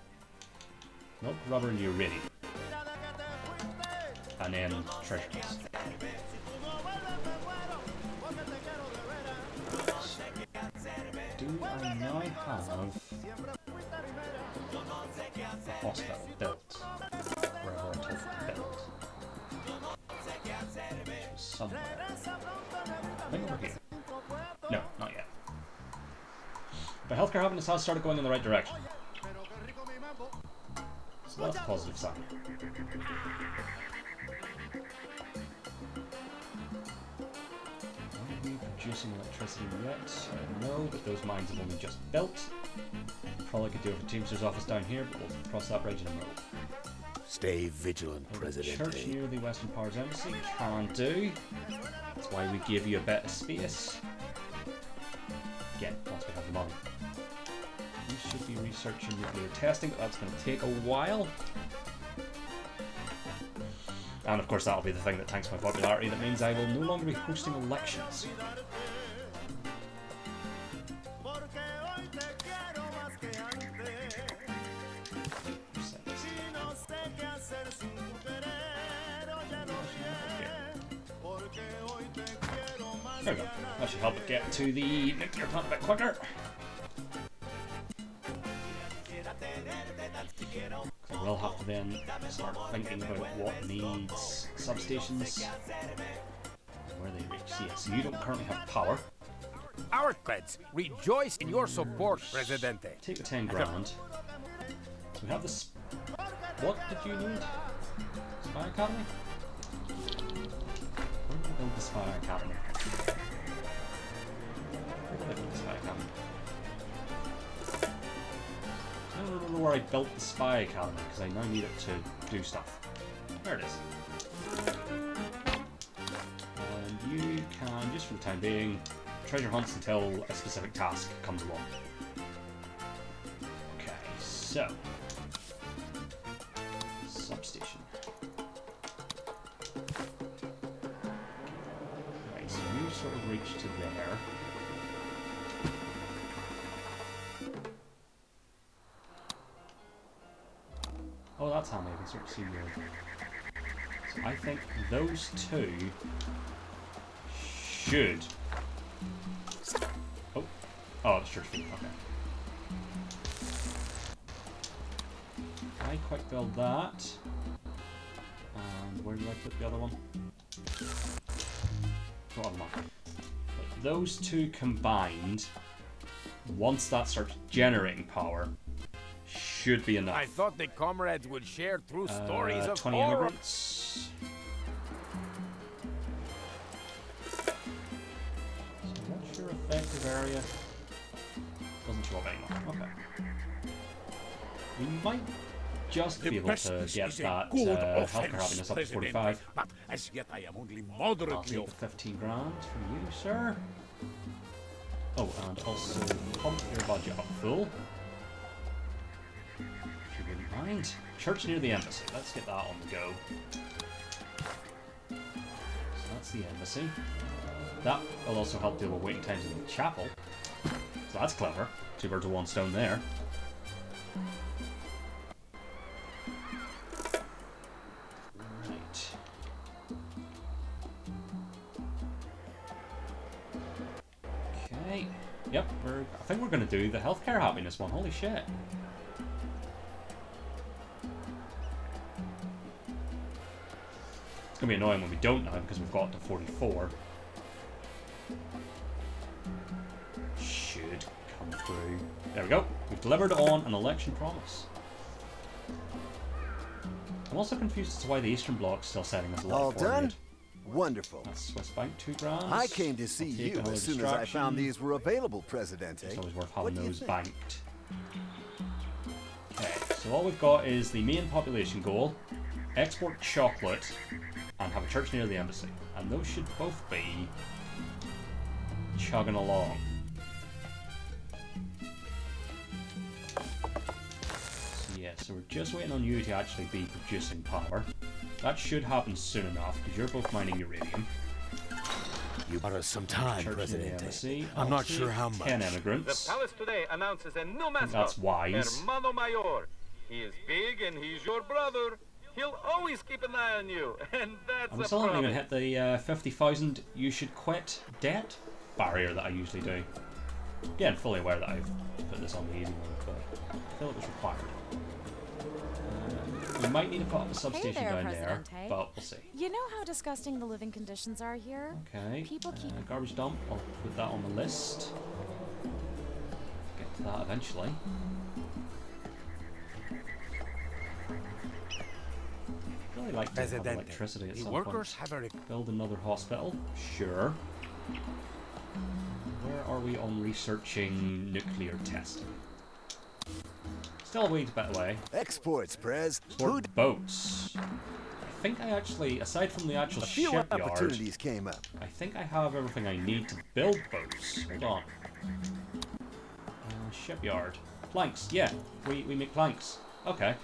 Milk, rubber, and iridium. And then treasures. Do I now have a hospital built? Wherever I told it to build. Which was somewhere. I think over here. No, not yet. But healthcare happiness has started going in the right direction. So that's a positive sign. Are we producing electricity yet? No, but those mines have only just built. Probably could do it for Teamster's office down here, but we'll cross that bridge in a moment. Stay vigilant, Church Presidente. near the Western Powers Embassy can do. That's why we give you a bit of space. Again, once we have the money. We should be researching nuclear testing, but that's going to take a while. And of course that'll be the thing that tanks my popularity. That means I will no longer be hosting elections. There we go. That should help it get to the nuclear plant a bit quicker. I will have to then start thinking about what needs substations, where they reach. So, yeah, so you don't currently have power. Our creds rejoice in your support, Presidente. Take the 10 grand. So we have this. What did you need? Spy Academy? Where did I build the Spy Academy? Where did I build the Spy Academy? I don't remember where I built the Spy Academy because I now need it to do stuff. There it is. And you can, just for the time being, treasure hunts until a specific task comes along. Okay, so substation. Right, so you sort of reach to there. Oh, that's handy. I can sort of see your. So I think those two should. Oh, it's church feet. Okay. I quick build that. And where do I put the other one? Not on mine. But those two combined, once that starts generating power, should be enough. I thought the comrades would share true stories of 20 horror. immigrants. So what's your effective area? Doesn't show up anymore. Okay. We might just be able to get that healthcare happiness up to 45. But as yet I am only I'll moderately take the 15 grand from you, sir. Oh, and also pump your budget up full. If you wouldn't mind. Church near the embassy. Let's get that on the go. So that's the embassy. That will also help deal with waiting times in the chapel. So that's clever. 2 birds with 1 stone there. Right. Okay. Yep, I think we're going to do the healthcare happiness one. Holy shit. It's going to be annoying when we don't now because we've got to 44. Should come through. There we go. We've delivered on an election promise. I'm also confused as to why the Eastern Bloc's still setting us a lot All for done? it. Wonderful. That's Swiss Bank, 2 grand. I came to see you as soon as I found these were available, Presidente. It's always worth What having do you those think? banked. Okay, so all we've got is the main population goal, export chocolate, and have a church near the embassy. And those should both be chugging along. So yeah, so we're just waiting on you to actually be producing power. That should happen soon enough, because you're both mining uranium. You bought us some time, Church near the Presidente. embassy. I'm not Also sure how much. 10 The immigrants. palace today announces a new I think mascot. that's wise. Hermano Mayor. He is big and he's your brother. He'll always keep an eye on you, and that's I'm a still not promise. even hit the 50,000 you should quit debt barrier that I usually do. Again, fully aware that I've put this on the easy mode, but I feel it was required. We might need to put up a substation there, down there, Presidente. but we'll see. You know how disgusting the living conditions are here? Okay, People keep... garbage dump, I'll put that on the list. Get to that eventually. Really like to have Presidente, electricity at the some workers point. have a... Build another hospital? Sure. Where are we on researching nuclear testing? Still a wee bit away. Exports, Prez. Port boats. I think I actually, aside from the actual A few shipyard, opportunities came up. I think I have everything I need to build boats. Hold on. Shipyard. Planks. Yeah, we make planks. Okay.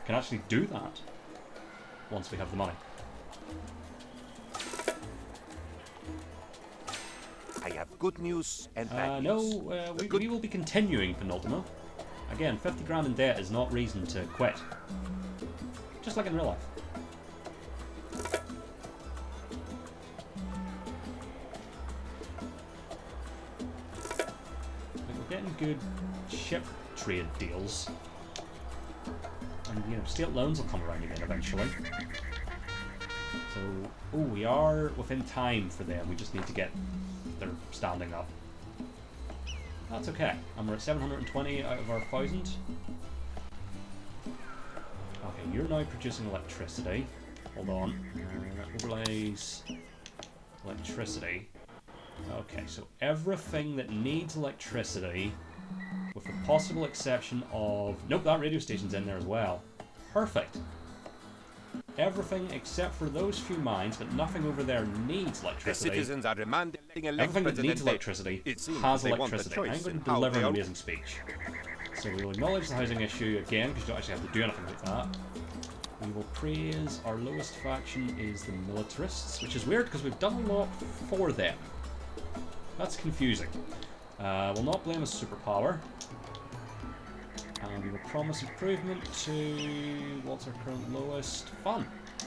Can actually do that once we have the money. I have good news and bad No, news. we will be continuing Penultimo. Again, 50 grand in debt is not reason to quit. Just like in real life. Like, we're getting good ship trade deals. And, you know, state loans will come around again eventually. So, oh, we are within time for them. We just need to get their standing up. That's okay. And we're at 720 out of our 1,000. Okay, you're now producing electricity. Hold on. Overlays. Electricity. Okay, so everything that needs electricity, with the possible exception of... Nope, that radio station's in there as well. Perfect. Everything except for those few mines, but nothing over there needs The electricity. citizens are demanding Everything that needs Presidente. electricity It seems has they want a electricity. choice I'm going in to how deliver they an are- amazing speech. So we will acknowledge the housing issue again, because you don't actually have to do anything like that. We will praise our lowest faction is the militarists, which is weird because we've done a lot for them. That's confusing. We'll not blame a superpower. And we will promise improvement to... what's our current lowest? Fun.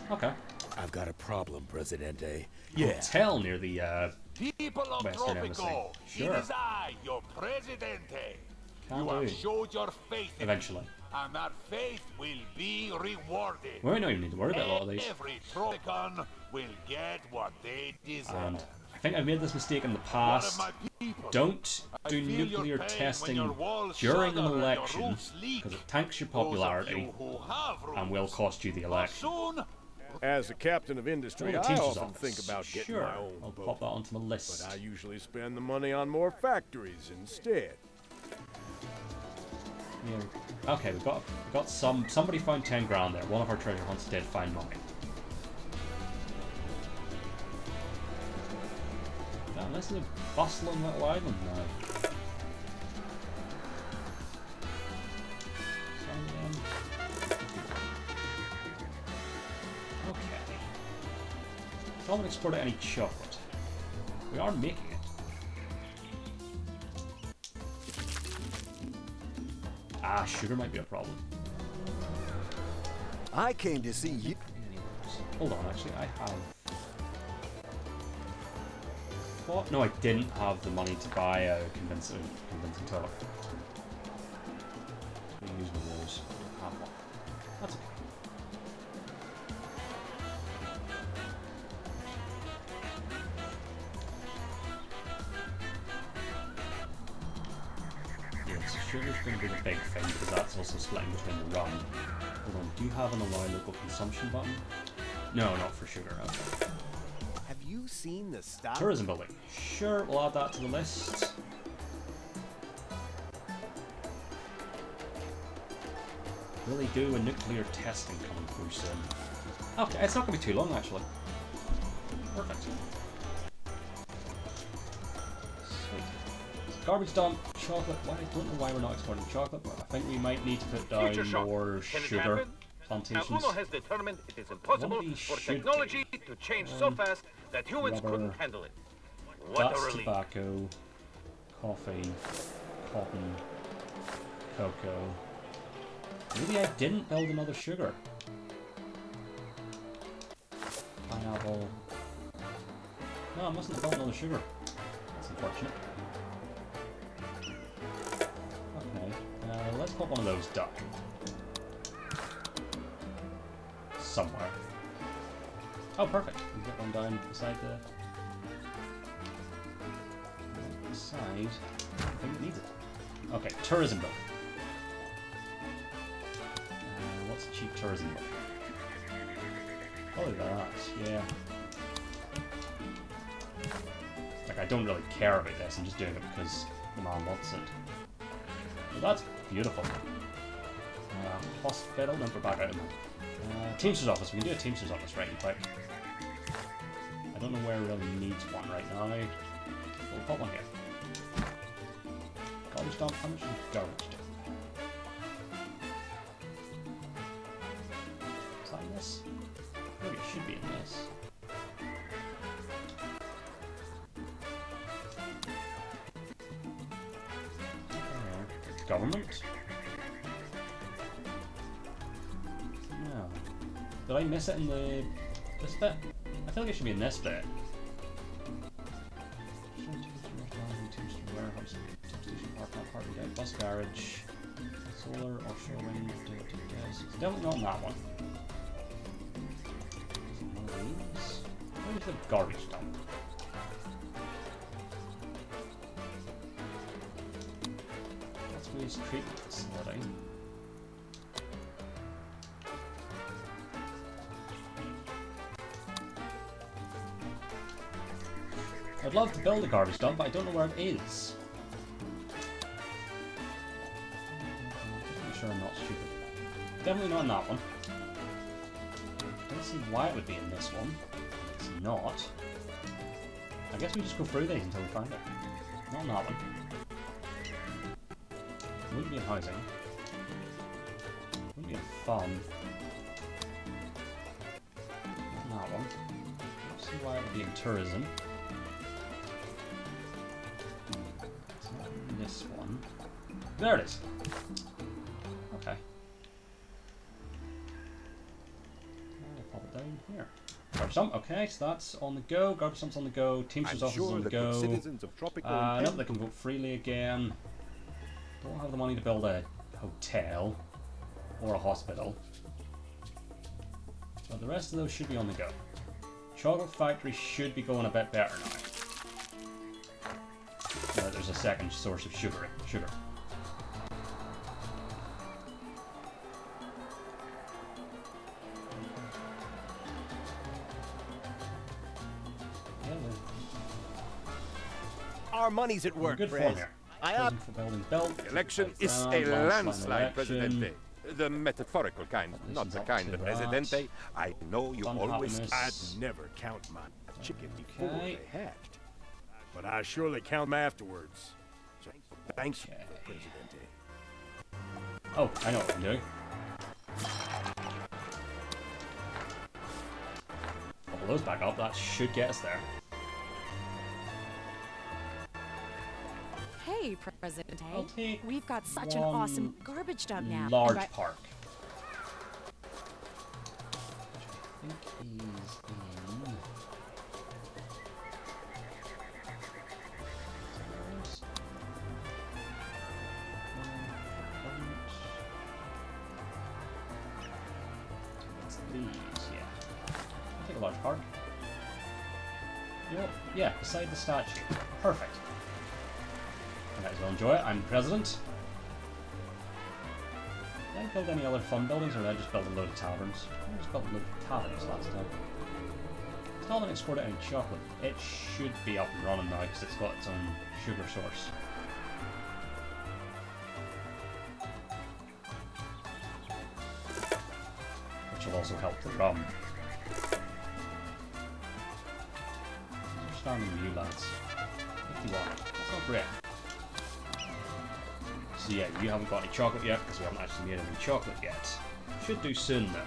Okay. I've got a problem, Presidente. Hotel near the People of Western Embassy. Tropico, Sure. it is I, your Presidente. Can You do. have showed your faith in me, Eventually. and that faith will be rewarded. We don't even need to worry about a lot of these. Every Tropican will get what they deserve. And I think I've made this mistake in the One of past. my people. Don't I do feel your nuclear pain when testing your walls during an shudder and your election roofs leak. because it tanks your Those of popularity you who have and will roofs, cost you the but election. soon, As a captain of industry, Oh, the I teacher's often office. think about getting Sure, my own I'll boat. pop that onto my list. But I usually spend the money on more factories instead. Yeah. Okay, we've got somebody found 10 grand there. One of our treasure hunts did find money. Damn, this is a bustling little island now. Okay. So I haven't exported any chocolate. We are making it. Ah, sugar might be a problem. I came to see you. Hold on, actually, I have... What? No, I didn't have the money to buy a convincing toilet. We use one of those. I have one. That's okay. Yes, sugar's going to be the big thing because that's also splitting between the run. Hold on, do you have an allow local consumption button? No, not for sugar. Okay. Have you seen the stop? Tourism building. Sure, we'll add that to the list. Really do a nuclear testing coming through soon. Okay, it's not going to be too long actually. Perfect. Sweet. Garbage dump, chocolate. Well, I don't know why we're not exporting chocolate, but I think we might need to put down more sugar plantations. Uno has determined it is impossible for technology to change so fast that humans couldn't handle it. What That's a relief. tobacco, coffee, cotton, cocoa. Maybe I didn't build another sugar. Pineapple. No, I mustn't have built another sugar. That's unfortunate. Okay, let's put one of those down. Somewhere. Oh, perfect. We get one down beside the side. I think it needs it. Okay, tourism building. What's a cheap tourism building? Oh, that. Yeah. Like, I don't really care about this. I'm just doing it because the man wants it. Well, that's beautiful. Hospital. No, we're back out of them. Teamster's office. We can do a Teamster's office right quick. I don't know where it really needs one right now. We'll put one here. Garbage dump. How much is garbage dump? Is that in this? Maybe it should be in this. Government? No. Did I miss it in this bit? I feel like it should be in this bit. Warehouse, substation, parking deck, bus garage, solar, offshore wind, gas. It's definitely not in that one. Is it one of these? Where's the garbage dump? That's waste treatment facility. I'd love to build a garbage dump, but I don't know where it is. Just make sure I'm not stupid. Definitely not in that one. I don't see why it would be in this one. It's not. I guess we just go through these until we find it. Not in that one. It wouldn't be in housing. It wouldn't be in fun. Not in that one. I don't see why it would be in tourism. This one. There it is. Okay. I'll pop it down here. Garbage dump. Okay, so that's on the go. Garbage dump's on the go. Teamster's office is on the go. Citizens of Tropico No, they can vote freely again. Don't have the money to build a hotel or a hospital. But the rest of those should be on the go. Chocolate factory should be going a bit better now. There's a second source of sugar. Our money's at work, good form Fred. here. I up. For building belt. The election is a landslide, Presidente. The metaphorical kind, not the kind that Presidente. I know you always... I'd never count my chicken before they hatched. But I surely count them afterwards. So thanks, Presidente. Oh, I know what I'm doing. Couple those back up, that should get us there. Hey, President. I'll take We've got such an awesome garbage dump now. large And park. Which I think is in... It's these, yeah. I'll take a large park. Yep, yeah, beside the statue. Perfect. I might as well enjoy it. I'm president. Did I build any other fun buildings, or did I just build a load of taverns? I just built a load of taverns last time. Still haven't exported any chocolate. It should be up and running now because it's got its own sugar source. Which will also help the rum. Understanding you lads. 51. That's not great. So yeah, you haven't got any chocolate yet because we haven't actually made any chocolate yet. Should do soon though.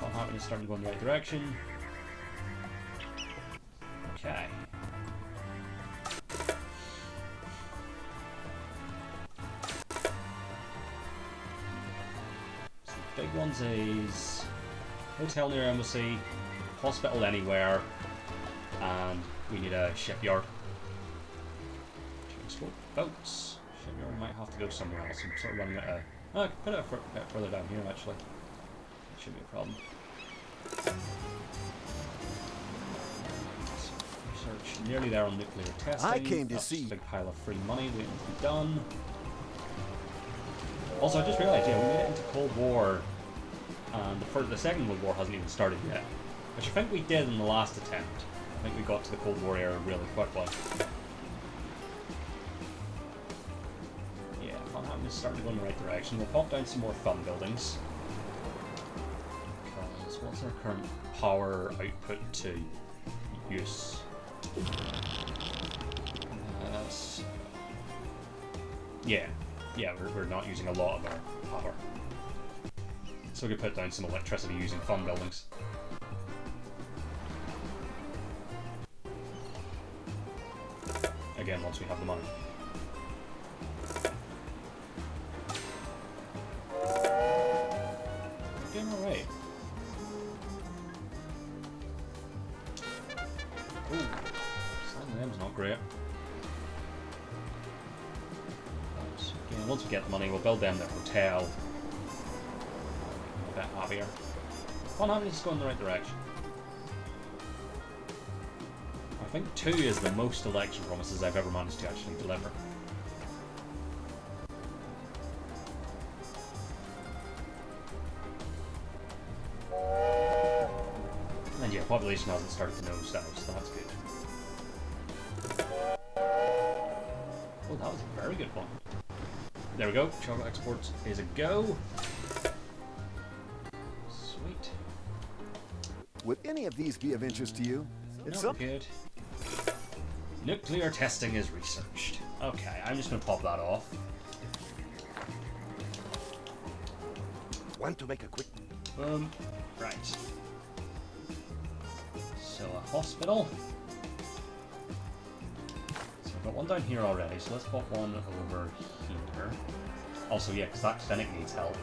Not happening, starting to go in the right direction. Okay. So the big ones is hotel near embassy, hospital anywhere, and we need a shipyard. Transport boats. Shipyard might have to go somewhere else. I'm sort of running out of... Oh, I can put it a bit further down here actually. That shouldn't be a problem. Research nearly there on nuclear testing. I came to That's see. a big pile of free money waiting to be done. Also, I just realised, yeah, we made it into Cold War, and the Second World War hasn't even started yet. Which I think we did in the last attempt. I think we got to the Cold War era really quickly. Yeah, fun happening is starting to go in the right direction. We'll pop down some more fun buildings. Because what's our current power output to use? Yeah, we're not using a lot of our power. So we could put down some electricity using fun buildings. Again, once we have the money. We're doing alright. Ooh, some of them's not great. Again, once we get the money, we'll build them their hotel. A bit happier. One having to go in the right direction. I think 2 is the most election promises I've ever managed to actually deliver. And yeah, population hasn't started to nosedive, so that's good. Oh, that was a very good one. There we go, chocolate exports is a go. Sweet. Would any of these be of interest to you? It's No, good. Nuclear testing is researched. Okay, I'm just going to pop that off. Want to make a quick... Boom. Right. So a hospital. So we've got one down here already, so let's pop one over here. Also, yeah, because that clinic needs help.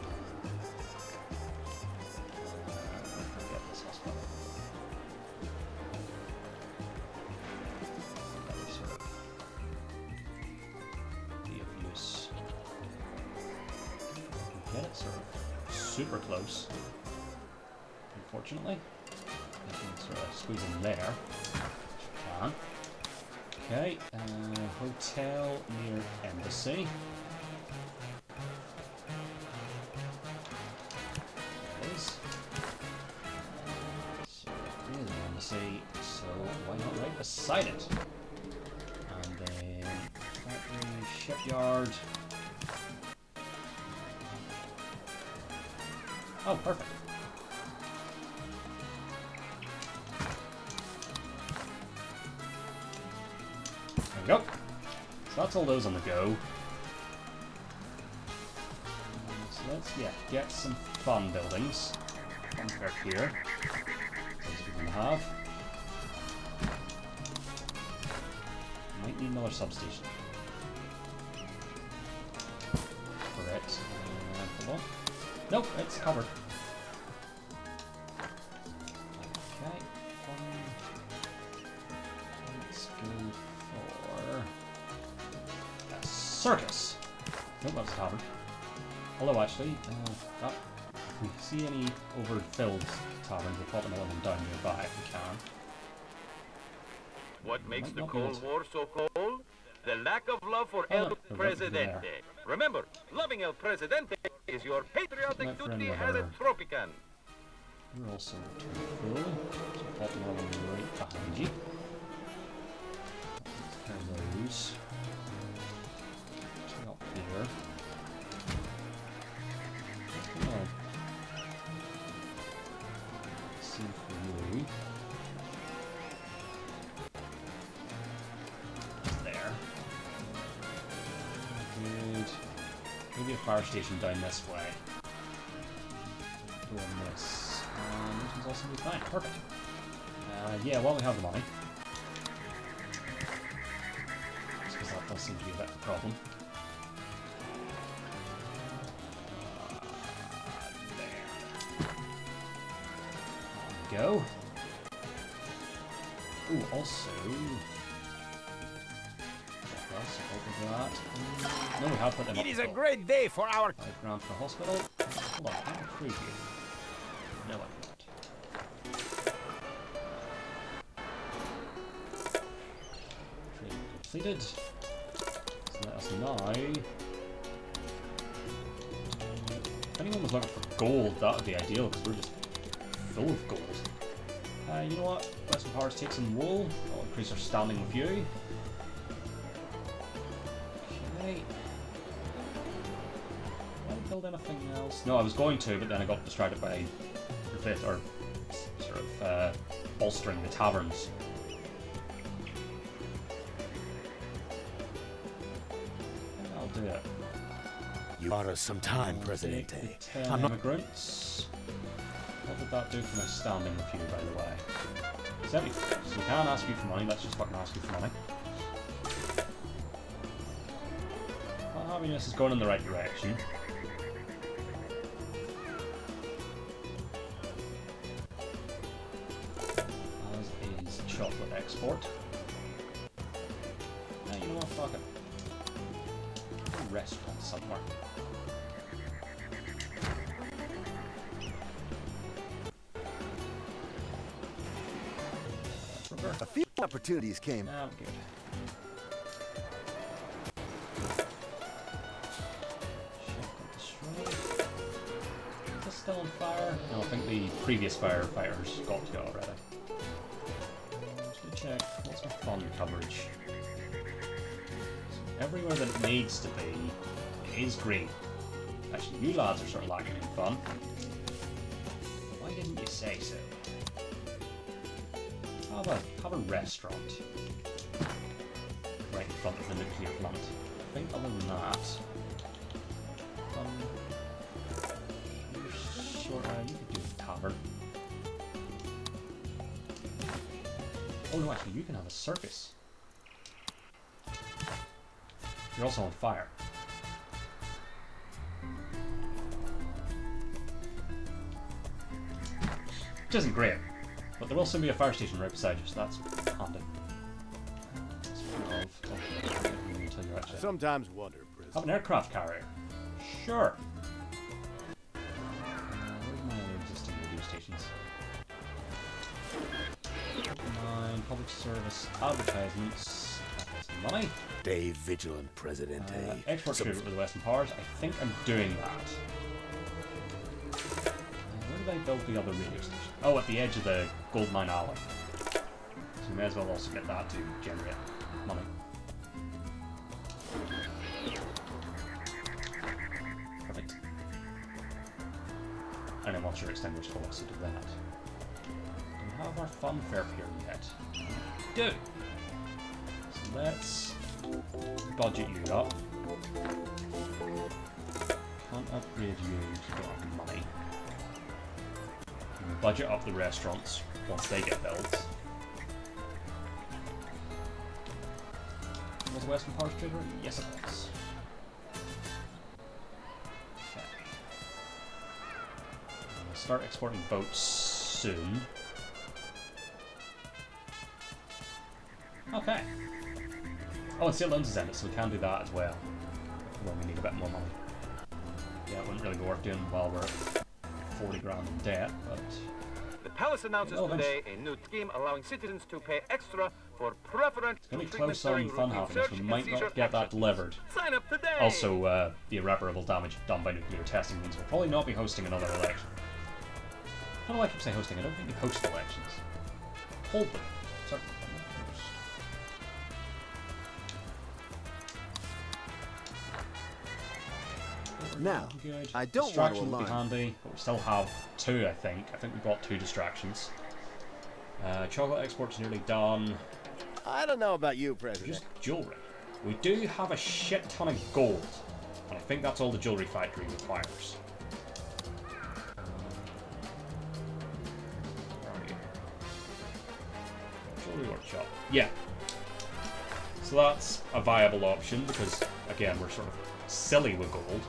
Get this hospital. Get it sort of super close. Unfortunately, I can sort of squeeze in there. Can. Okay, hotel near embassy. There it is. So it is an embassy, so why not right beside it? And then factory, shipyard. Oh, perfect. There we go. So that's all those on the go. So let's, yeah, get some fun buildings. Fun park here. Those we can have. Might need another substation. Nope, it's covered. Okay, let's go for a circus. Nope, that's covered. Although actually, if we see any overfilled taverns, we'll pop another one down nearby if we can. What makes Might the not be Cold able War so cold? The lack of love for Oh, El look, they're right over there. Presidente. Remember, loving El Presidente is your patriotic Right for duty any as a other- Tropican. You're also too full, so pop another one right behind you. Let's carry those. Get up here. Come on. See for you. There. Good. Maybe a fire station down this way. Doing this. This one's also be fine. Perfect. Yeah, while we have the money. Because that does seem to be a bit of a problem. There. There we go. Ooh, also... What else? That. No, we have put them up. It is a great day for our... 5 grand for the hospital. Hold on, can I recruit you? No, I cannot. Training completed. So let us now... If anyone was looking for gold, that would be ideal, because we're just full of gold. You know what? Western Powers take some wool. I'll increase our standing with you. Okay. Did I build anything else? No, I was going to, but then I got distracted by bolstering the taverns. I'll do it. You bought us some time, Presidente. 10 immigrants. What did that do for my standing with you, by the way? 74. So we can't ask you for money, let's just fucking ask you for money. Well, happiness is going in the right direction. As is chocolate export. You know what, fuck it. A restaurant somewhere. A few opportunities came. Ah, good. Shotgun destroyed. Is this still on fire? No, I think the previous firefighters got to go already. Just to check, what's my fun coverage? So everywhere that it needs to be is green. Actually, you lads are sort of lacking in fun. Why didn't you say so? How about have a restaurant right in front of the nuclear plant? I think other than that, you could do a tavern. Oh no, actually, you can have a circus. You're also on fire. Which isn't great. But there will soon be a fire station right beside you, so that's handy. I sometimes wonder, Have President. an aircraft carrier. Sure. Where's my other existing radio stations? Mine, public service, advertisements. That's money. Stay vigilant, Presidente. Export Some- tribute with the Western Powers. I think I'm doing that. Where did I build the other radio station? Oh, at the edge of the gold mine alley. So we may as well also get that to generate money. Perfect. And then once you're extinguished, we'll also do that. Do we have our fun fair here yet? We do! So let's budget you up. Can't upgrade you to get our money. Budget up the restaurants once they get built. Was Western Powers trigger? Yes, it was. Okay. start exporting boats soon. Okay. Oh, and St. Loans is in it, so we can do that as well. When we need a bit more money. Yeah, it wouldn't really be worth doing while we're at 40 grand in debt, but... The palace announces today a new scheme allowing citizens to pay extra for preference it's going to be close on fun happiness. We might not get that delivered. Sign up today! Also, the irreparable damage done by nuclear testing means we'll probably not be hosting another election. How do I keep saying hosting? I don't think we host elections. Hold them. Certainly. Now, Good. I don't want to Distraction would be alarm. handy, but we still have 2, I think. I think we've got 2 distractions. Chocolate export's nearly done. I don't know about you, President. Just jewellery. We do have a shit ton of gold, and I think that's all the jewellery factory requires. Where are you? Jewellery workshop. Yeah. So that's a viable option because, again, we're sort of silly with gold.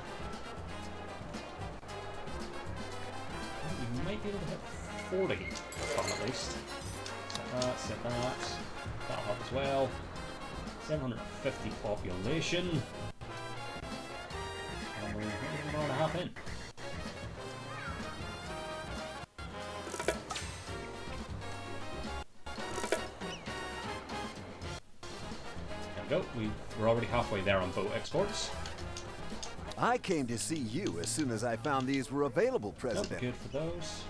We might be able to hit 40 at least. Set that. That'll help as well. 750 population. And we're an hour and a half in. There we go. We're already halfway there on boat exports. I came to see you as soon as I found these were available, Nope, President. good for those.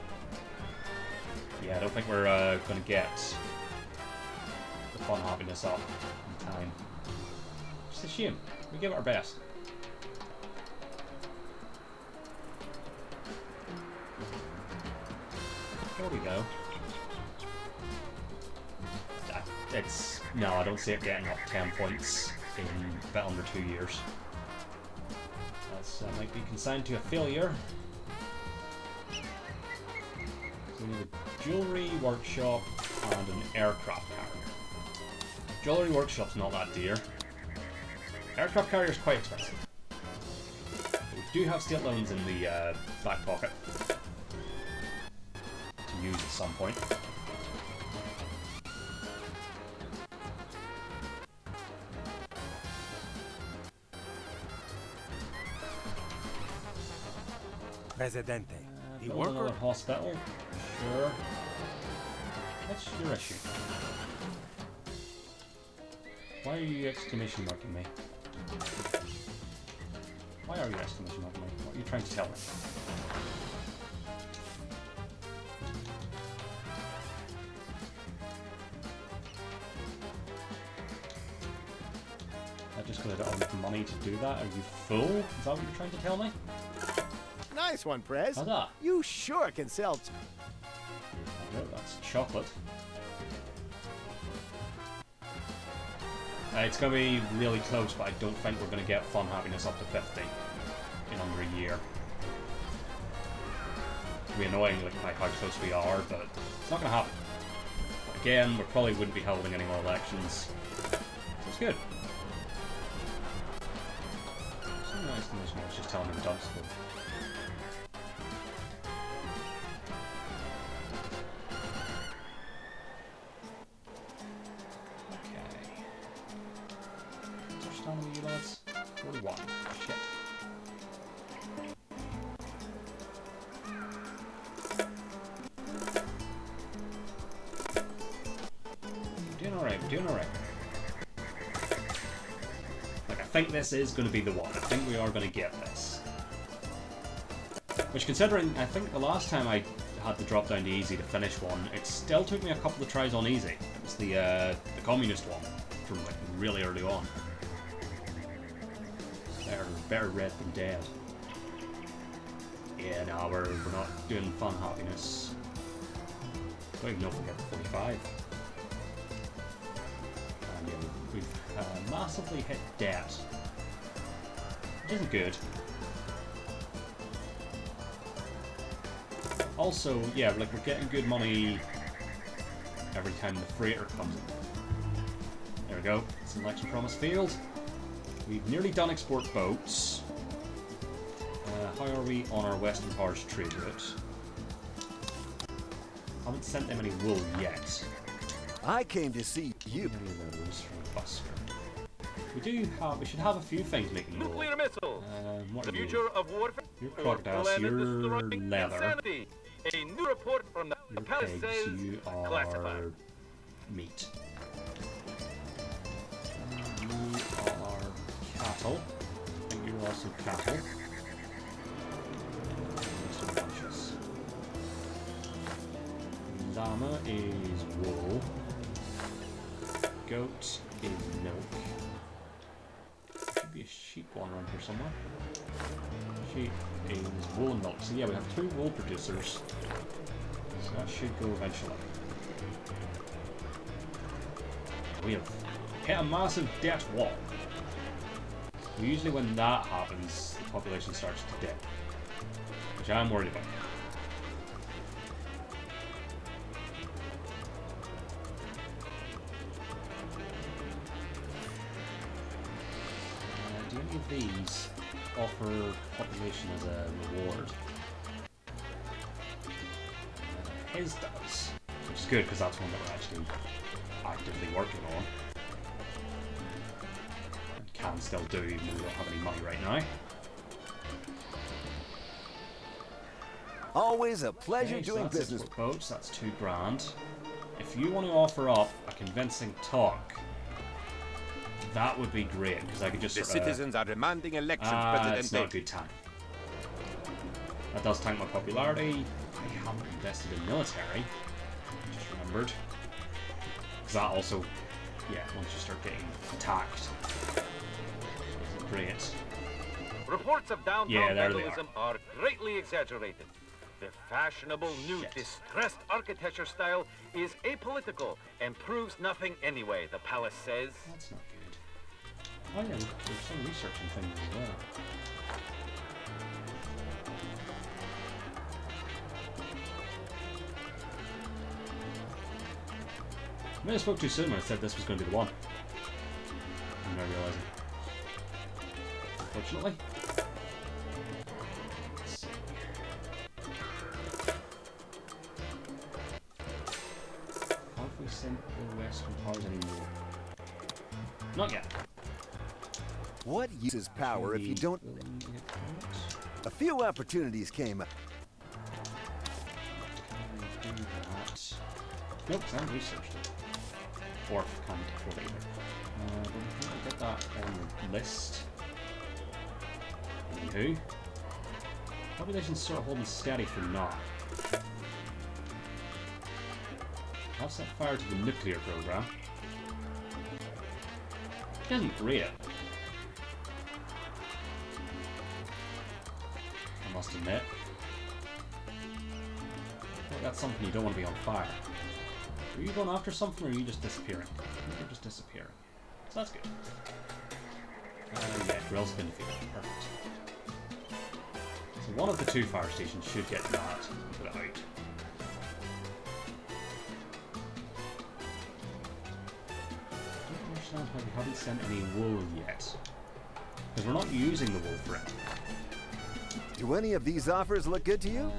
Yeah, I don't think we're going to get the fun happiness up in time. Just a shame. We give it our best. There we go. No, I don't see it getting up 10 points in a bit under 2 years. That might be consigned to a failure. So we need a jewellery workshop and an aircraft carrier. Jewellery workshop's not that dear. Aircraft carrier is quite expensive. We do have state loans in the back pocket to use at some point. Presidente. The worker hospital. Sure. What's your issue? Why are you exclamation marking me? Why are you exclamation marking me? What are you trying to tell me? I just got enough money to do that. Are you full? Is that what you're trying to tell me? Nice one, Prez. How's that? You sure can sell. No, that's chocolate. It's going to be really close, but I don't think we're going to get fun happiness up to 50 in under a year. It'll be annoying like how close we are, but it's not going to happen. Again, we probably wouldn't be holding any more elections, so it's good. Some nice information I was just telling me the dump school. You lads? 41. Shit. We're doing alright, we're doing alright. Like, I think this is going to be the one. I think we are going to get this. Which, considering, I think the last time I had to drop down to easy to finish one, it still took me a couple of tries on easy. It was the communist one from like really early on. Better red than dead. Yeah, no, we're not doing fun happiness. Don't even know if we get to 45. And yeah, we've massively hit debt. Which isn't good. Also, yeah, like we're getting good money every time the freighter comes in. There we go. Selection promise failed. We've nearly done export boats. How are we on our Western Pars trade route? Haven't sent them any wool yet. I came to see you. Any of those from Busker. We should have a few things making wool. Nuclear missile. What The are you? future of warfare. You're or crocodiles, planet-destroying you're leather. insanity. A new report from the You're palace pigs, says you classified. are meat. You are cattle. I think you're also cattle. Some bunches. Llama is wool. Goat is milk. There should be a sheep one around here somewhere. Sheep is wool and milk. So yeah, we have 2 wool producers. So that should go eventually. We have hit a massive debt wall. Usually when that happens, the population starts to dip. Which I'm worried about. Do any of these offer population as a reward? His does, which is good because that's one that we're actually actively working on. And can still do even though we don't have any money right now. Always a pleasure Okay, so doing that's it business. for boats, that's 2 grand. If you want to offer up a convincing talk, that would be great because I could just The sort of, citizens are demanding elections, it's not a Presidente. good time. That does tank my popularity. I haven't invested in military. Just remembered. Because that also, yeah, once you start getting attacked, isn't great. Reports of downtown Yeah, there they vandalism are greatly exaggerated. The fashionable new Shit. distressed architecture style is apolitical and proves nothing anyway, the palace says. That's not good. Oh yeah, there's some research and things as well. Maybe I spoke too soon when I said this was going to be the one. I'm now realizing. Unfortunately. Let's see. Have we sent the Western powers anymore? Not yet. What uses power if you don't... A few opportunities came up. Can I do that? Nope, 'cause I haven't researched it. Or can't afford it either. But we can get that on the list. Anywho. Population's sort of holding steady for now. I've set fire to the nuclear program. It isn't great. I must admit. Well, that's something you don't want to be on fire. Are you going after something or are you just disappearing? I think you're just disappearing. So that's good. Yeah, grill's been defeated. Perfect. So one of the 2 fire stations should get that and put it out. I don't understand why we haven't sent any wool yet. Because we're not using the wool for it. Do any of these offers look good to you?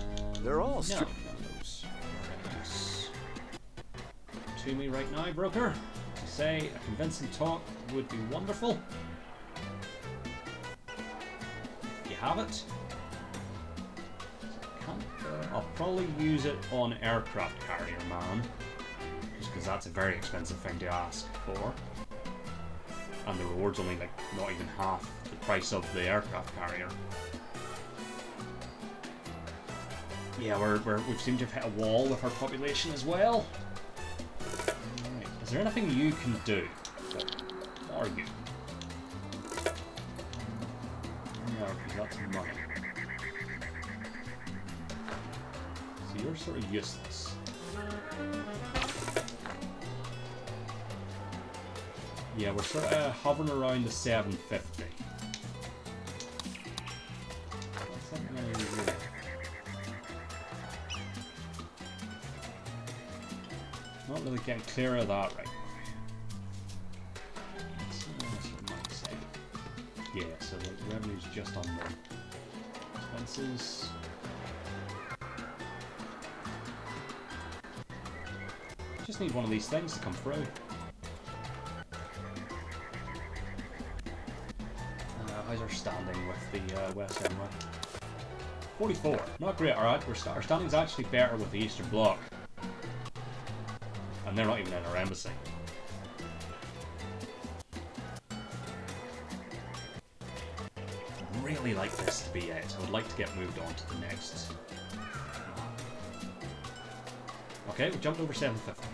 They're all No, stri- none of those are nice. To me right now, broker. To say a convincing talk would be wonderful. If you have it. I'll probably use it on aircraft carrier, man. Just because that's a very expensive thing to ask for. And the reward's only like not even half the price of the aircraft carrier. Yeah, we seem to have hit a wall with our population as well. Right. Is there anything you can do? What are you? No, because that's money. So you're sort of useless. Yeah, we're sort of hovering around the 750. What's that gonna do? Not really getting clear of that right now. That's what I might say. Yeah, so the revenue's just on the expenses. just need one of these things to come through. How's our standing with the West End? 44. Not great, alright. Our standing's actually better with the Eastern Bloc. And they're not even in our embassy. I'd really like this to be it. I would like to get moved on to the next. Okay, we jumped over 750.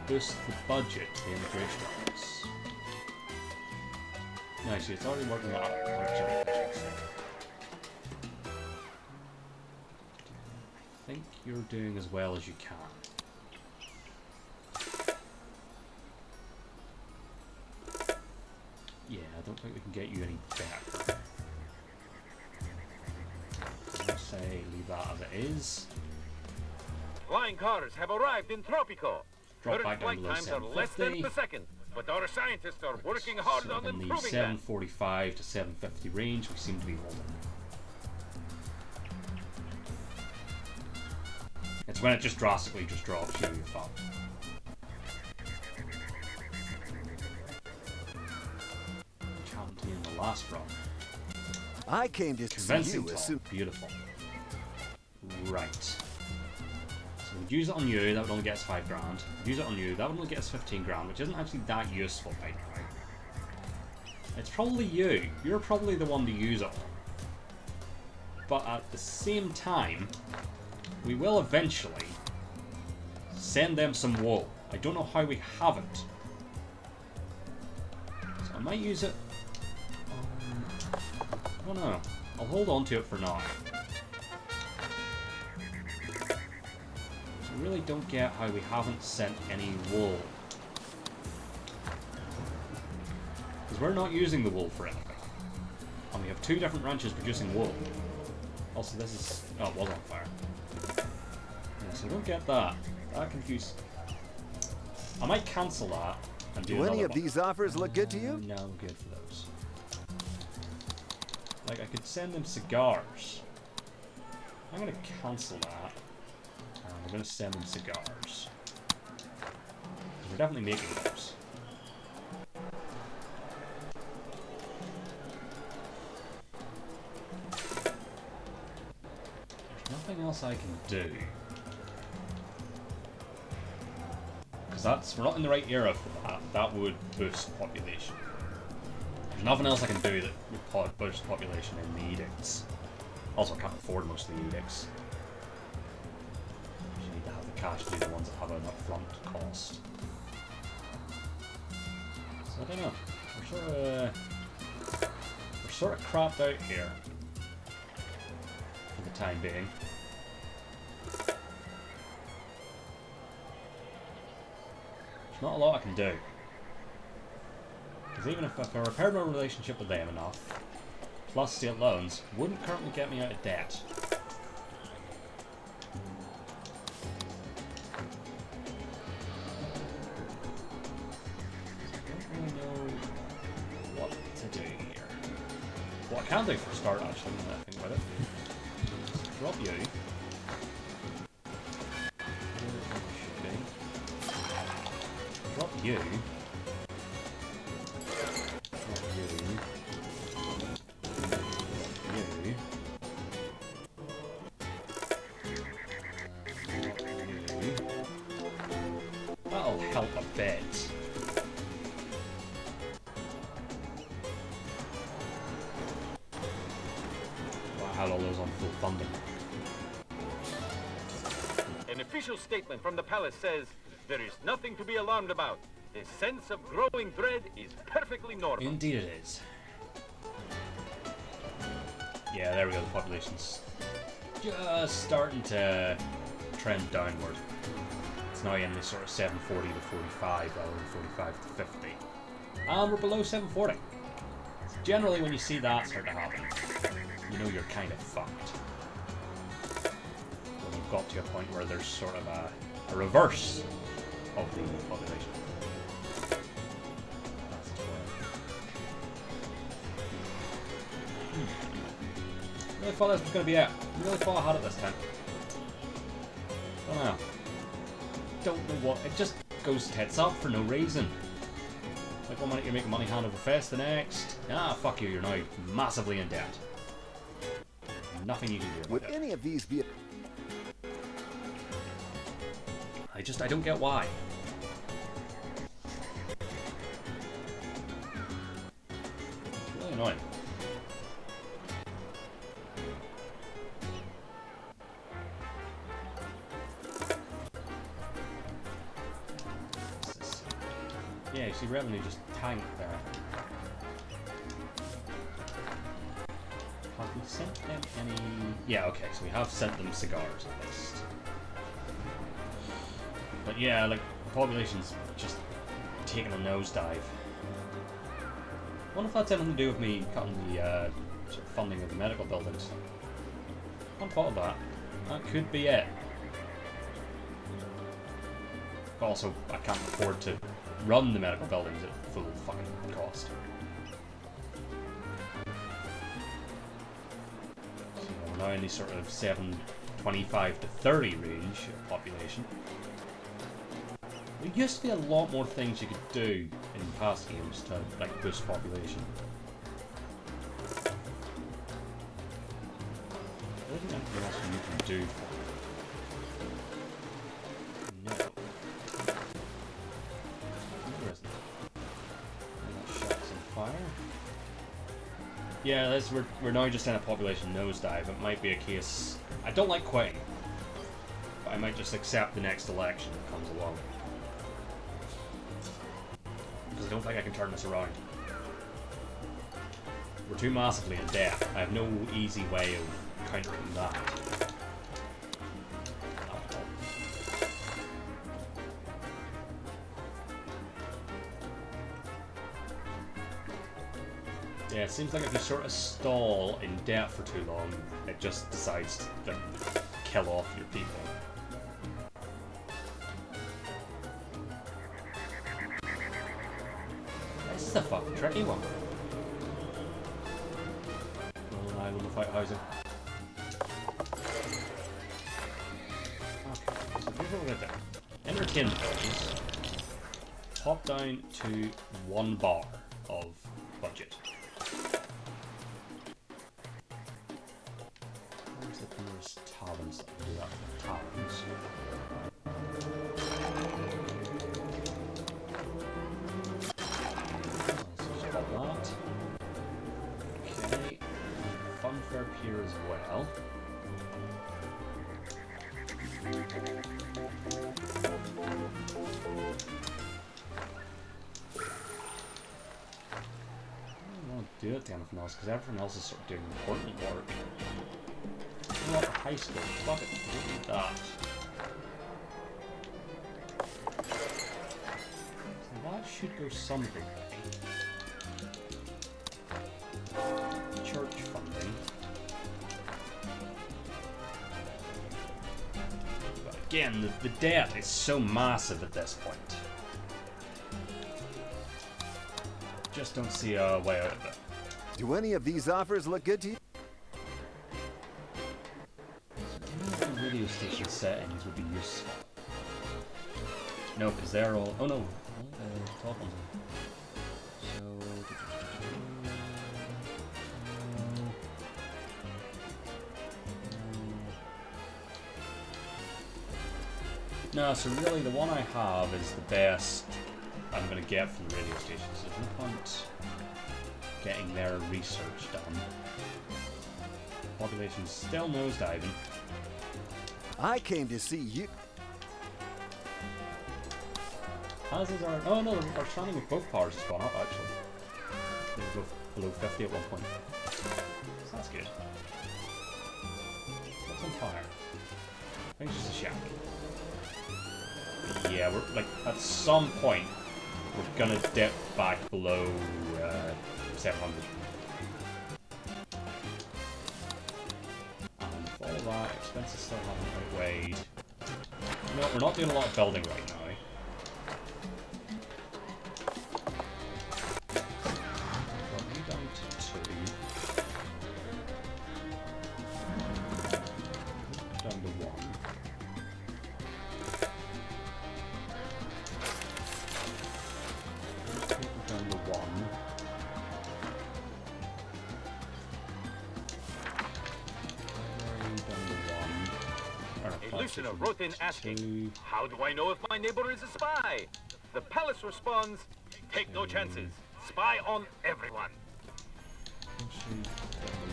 Boost the budget to the immigration office. No, see, it's already working out. I think you're doing as well as you can. Yeah, I don't think we can get you any better. Let's say leave that as it is. Flying cars have arrived in Tropico. Drop Current back down flight below times are less than a second, but our scientists are working hard on in the improving that. 745 to 750 range, we seem to be holding. It's when it just drastically just drops you, you're fucked. Which happened to me in the last run. I came to see Convincing you as talk. soon. Beautiful. Right. So we'd use it on you, that would only get us 5 grand. Use it on you, that would only get us 15 grand, which isn't actually that useful right now. It's probably you. You're probably the one to use it on. But at the same time, we will eventually send them some wool. I don't know how we haven't. So I might use it. I don't know. I'll hold on to it for now. I really don't get how we haven't sent any wool. Because we're not using the wool for anything. And we have 2 different ranches producing wool. Also, this is... oh, it was on fire. Yeah, so I don't get that. That confused. I might cancel that and do any another of one. these offers look good to you? No, I'm good for those. Like, I could send them cigars. I'm going to cancel that. And we're going to send them cigars. We're definitely making those. There's nothing else I can do. Because that's... we're not in the right era for that. That would boost population. There's nothing else I can do that would boost population in the edicts. Also, I can't afford most of the edicts. You need to have the cash to do the ones that have an upfront cost. So I don't know. We're sort of crapped out here for the time being. There's not a lot I can do. Because even if I repaired my relationship with them enough, plus state loans, wouldn't currently get me out of debt. I don't really know what to do here. What I can do for a start, actually, now that I think about it, drop you. Drop you. That'll help a bit. Well, I had all those on full funding. An official statement from the palace says there is nothing to be alarmed about. The sense of growing dread is perfectly normal. Indeed it is. Yeah, there we go, the population's just starting to trend downward. It's now in this sort of 740 to 45 rather than 45 to 50. And we're below 740. So generally when you see that start to happen, you know you're kind of fucked. When you've got to a point where there's sort of a reverse of the population. really thought this was going to be it. Really thought I had it this time. Don't know. Don't know what. It just goes tits up for no reason. Like one minute you're making money hand over fist, the next, fuck you, you're now massively in debt. Nothing you can do about Would it. any of these be... I don't get why. It's really annoying. Yeah, you see revenue just tanked there. Have we sent them any... Yeah, okay, so we have sent them cigars at least. But yeah, like, the population's just taking a nosedive. I wonder if that's anything to do with me cutting the sort of funding of the medical buildings. I hadn't thought of that. That could be it. But also, I can't afford to run the medical buildings at full fucking cost. So we're now in the sort of 725 to 30 range of population. There used to be a lot more things you could do in past games to like boost population. There isn't anything else you can do for it. No. There isn't. Shots on fire. Yeah, we're now just in a population nosedive. It might be a case... I don't like quitting. But I might just accept the next election that comes along. Because I don't think I can turn this around. We're too massively in debt. I have no easy way of countering that. Yeah, it seems like if you sort of stall in debt for too long, it just decides to kill off your people. This is a fucking tricky one. Well, I will fight housing. Okay, so here's what we're gonna do. Entertain films. Pop down to 1 bar of budget. Where's the nearest taverns that can do that for taverns? That. Okay. Funfair Pier as well. I don't want to do it to anything else because everything else is sort of doing important work. You know what? The high school. Fuck it. Don't need that. So that should go something. Church funding. But again, the debt is so massive at this point. Just don't see a way out of it. Do any of these offers look good to you? So the radio station settings would be useful. No, because they're all... Oh no, top ones. No, so really the one I have is the best I'm going to get from the radio station, so there's no point getting their research done. Population's still nosediving. I came to see you. As is our... Oh no, our standing with both powers has gone up actually. They were both below 50 at one point. So that's good. What's on fire? I think it's just a shack. Yeah, we're like at some point we're gonna dip back below 700. And with all that, expenses still haven't outweighed. No, we're not doing a lot of building right now. Got you down to 2. listener wrote in asking, how do I know if my neighbor is a spy? The palace responds, take no chances. Spy on everyone.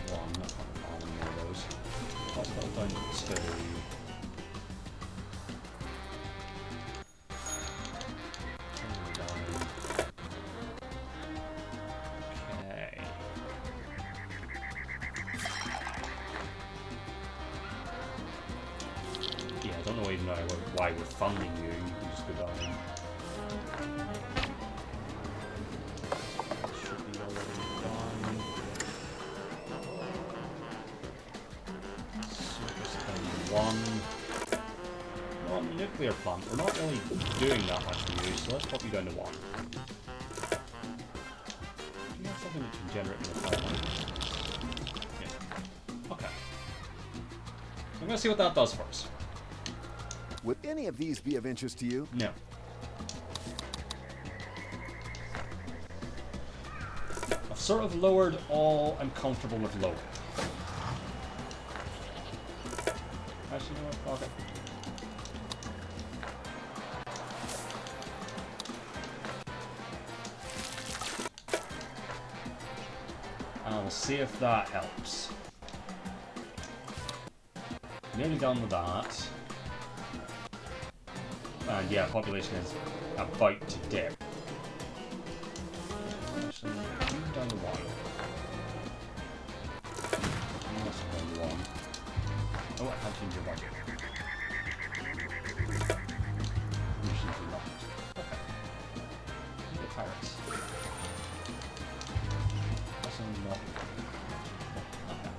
One, not on one of those. Hospital down to 2. Okay. Yeah, I don't know even know why we're funding you. You can just go down. Should be already done. Circus thing 1. On the nuclear plant, we're not really doing that much for you, so let's pop you down to 1. Do you have something that can generate more power? Yeah. Okay. I'm gonna see what that does for us. Would any of these be of interest to you? No. I've sort of lowered all I'm comfortable with low. Actually, you know what? Fuck it. And we'll see if that helps. Nearly done with that. And yeah, population is about to dip. Actually, move down to 1. That's down to 1. Oh, I can't change your budget. Usually do not. Okay. The pirates. Also not. Okay.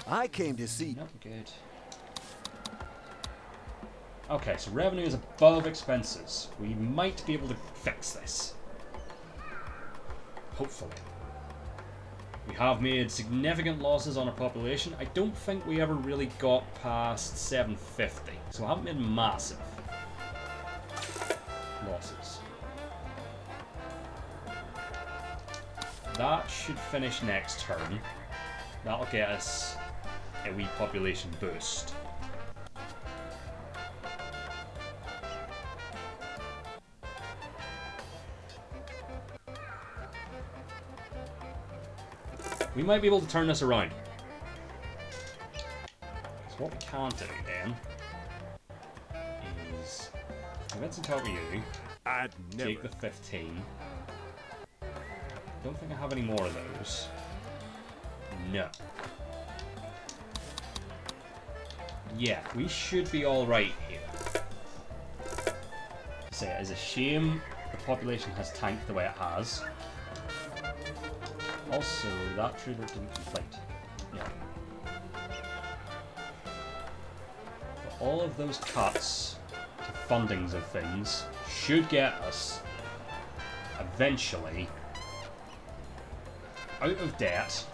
I came to see. Not good. Okay, so revenue is above expenses. We might be able to fix this. Hopefully. We have made significant losses on our population. I don't think we ever really got past 750, so we haven't made massive losses. That should finish next turn. That'll get us a wee population boost. We might be able to turn this around. So what we can do then is convince and talk to you. I'd never Take the 15. Don't think I have any more of those. No. Yeah, we should be alright here. Say it is a shame the population has tanked the way it has. Also, that trader didn't complete. Yeah. But all of those cuts to fundings of things should get us eventually out of debt,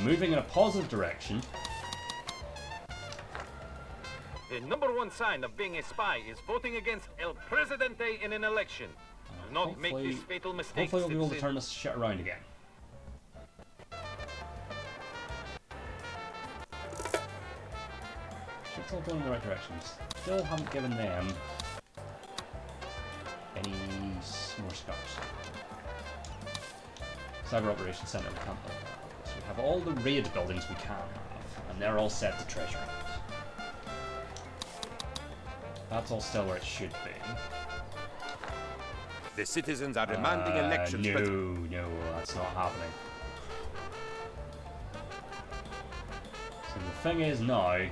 moving in a positive direction. The #1 sign of being a spy is voting against El Presidente in an election. Do not make these fatal mistakes. Hopefully we'll be able to turn this shit around again. Shit's all going in the right direction. Still haven't given them any more scars. Cyber Operations Center, we can't build that. So we have all the raid buildings we can have, and they're all set to treasure. That's all still where it should be. The citizens are demanding elections. No, that's not happening. So the thing is now,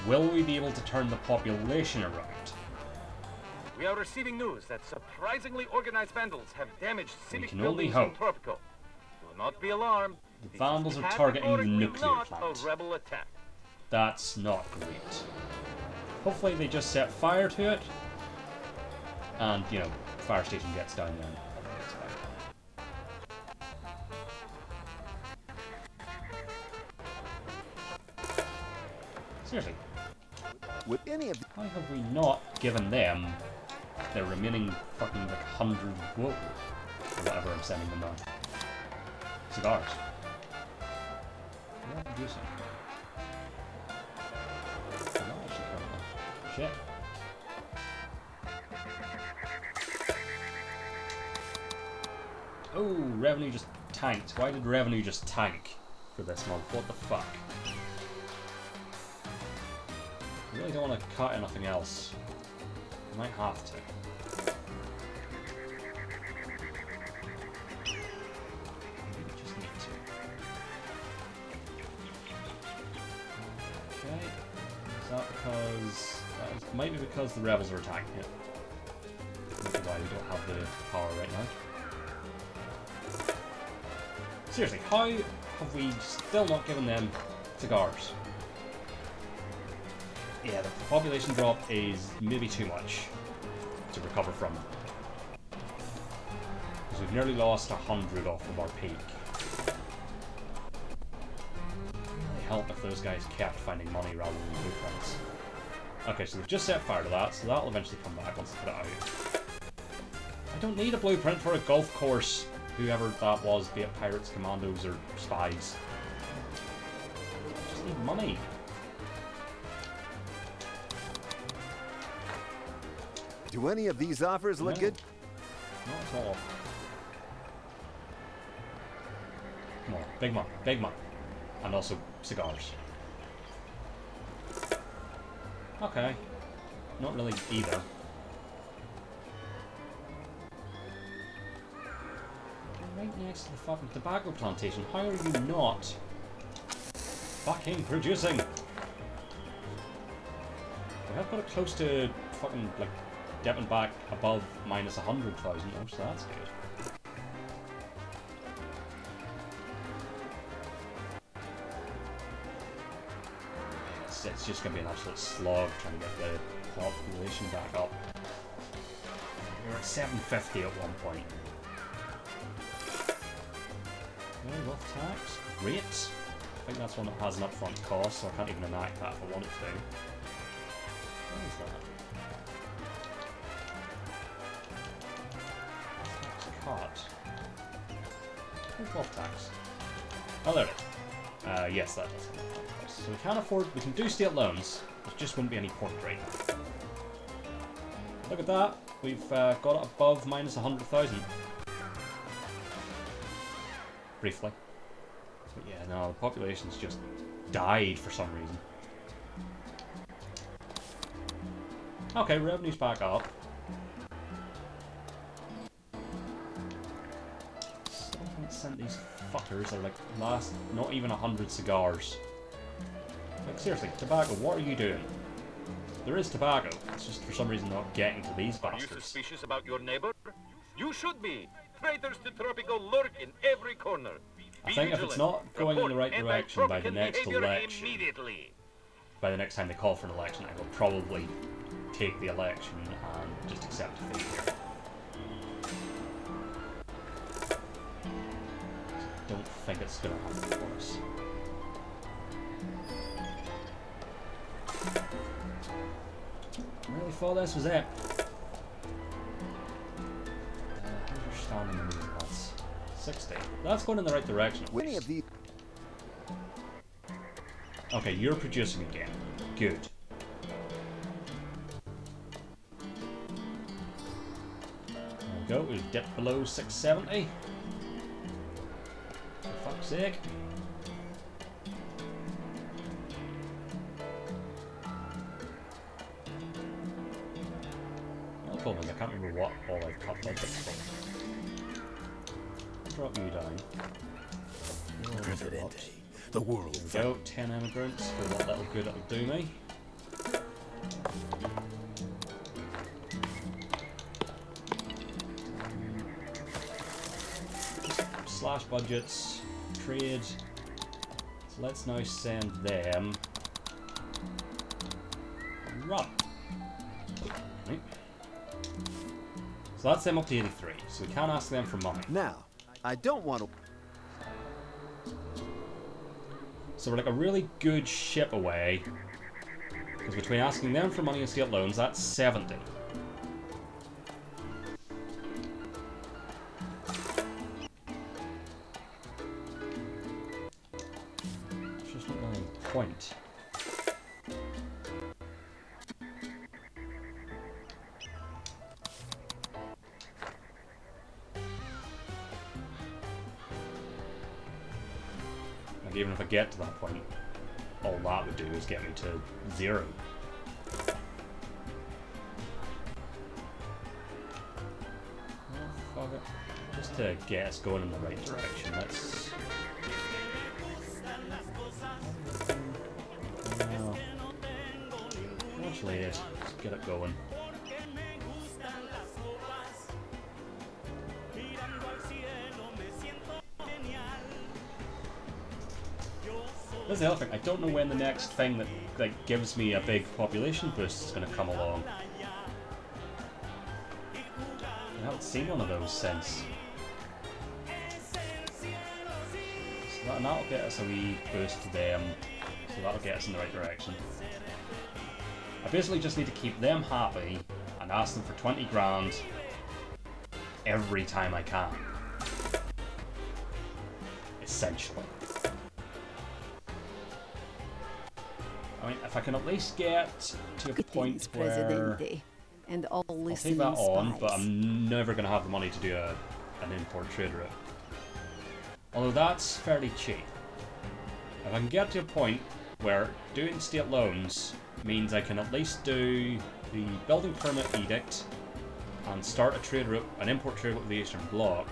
will we be able to turn the population around? We are receiving news that surprisingly organized vandals have damaged civic can only buildings hope. in Tropico. Do not be alarmed. The vandals are This is targeting the categorically nuclear not plant. a rebel attack. That's not great. Hopefully they just set fire to it, and, you know, fire station gets down there and gets back. Seriously. Would any of Why have we not given them their remaining fucking like 100 gold or whatever I'm sending them now? Cigars. They're not producing. Shit. Oh, revenue just tanked. Why did revenue just tank for this month? What the fuck? I really don't want to cut anything else. I might have to. Maybe just need to. Okay. Is that because... might be because the rebels are attacking it. Maybe why we don't have the power right now. Seriously, how have we still not given them cigars? Yeah, the population drop is maybe too much to recover from. Because we've nearly lost 100 off of our peak. It would help if those guys kept finding money rather than blueprints. Okay, so we've just set fire to that, so that'll eventually come back once they put it out. I don't need a blueprint for a golf course, whoever that was, be it pirates, commandos, or spies. I just need money. Do any of these offers look good? Not at all. Come on, big money, big money. And also cigars. Okay. Not really either. Right next to the fucking tobacco plantation. How are you not fucking producing? We have got it close to fucking, like, dipping back above minus 100,000 though, so that's good. It's just going to be an absolute slog trying to get the population back up. We were at 750 at one point. Okay, rough tax. Great. I think that's one that has an upfront cost, so I can't even enact that if I wanted to. What is that? Tax cut. Where's rough tax? Oh, there it is. Yes, that does have an upfront cost. So we can afford, we can do state loans, there just wouldn't be any point right now. Look at that, we've got it above minus 100,000. Briefly. But yeah, no, the population's just died for some reason. Okay, revenue's back up. Still haven't sent these fuckers, they're like last, not even 100 cigars. Like seriously, tobacco, what are you doing? There is tobacco, it's just for some reason not getting to these bastards. Are you suspicious about your neighbor? You should be. Traitors to Tropico lurk in every corner. I think if it's not going in the right direction by the next election, by the next time they call for an election, I will probably take the election and just accept defeat here. Don't think it's going to happen for us. I really thought this was it. How's your standing in these ones? 60. That's going in the right direction. Any of these? Okay, you're producing again. Good. There we go. We've dipped below 670. For fuck's sake. Well, the problem is I can't remember what all I've cut budgets for. Drop you down. Presidente, the world. There we go, 10 immigrants for what little good it'll do me. Slash budgets, trade. So let's now send them. Run. Right. So that's them up to 83. So we can't ask them for money. Now, I don't want to. So we're like a really good ship away. Because between asking them for money and state loans, that's 70. There's just not really any point. Like, even if I get to that point, all that would do is get me to 0. Oh, fuck it. Just to get us going in the right direction, let's... No. Much later, let's get it going. That's the other thing, I don't know when the next thing that like gives me a big population boost is going to come along. I haven't seen one of those since. So that'll get us a wee boost to them, so that'll get us in the right direction. I basically just need to keep them happy and ask them for 20 grand every time I can. Essentially. I mean, if I can at least get to a point where and all I'll take that on, but I'm never going to have the money to do an import trade route. Although that's fairly cheap. If I can get to a point where doing state loans means I can at least do the building permit edict and start a trade route, an import trade route with the Eastern Bloc,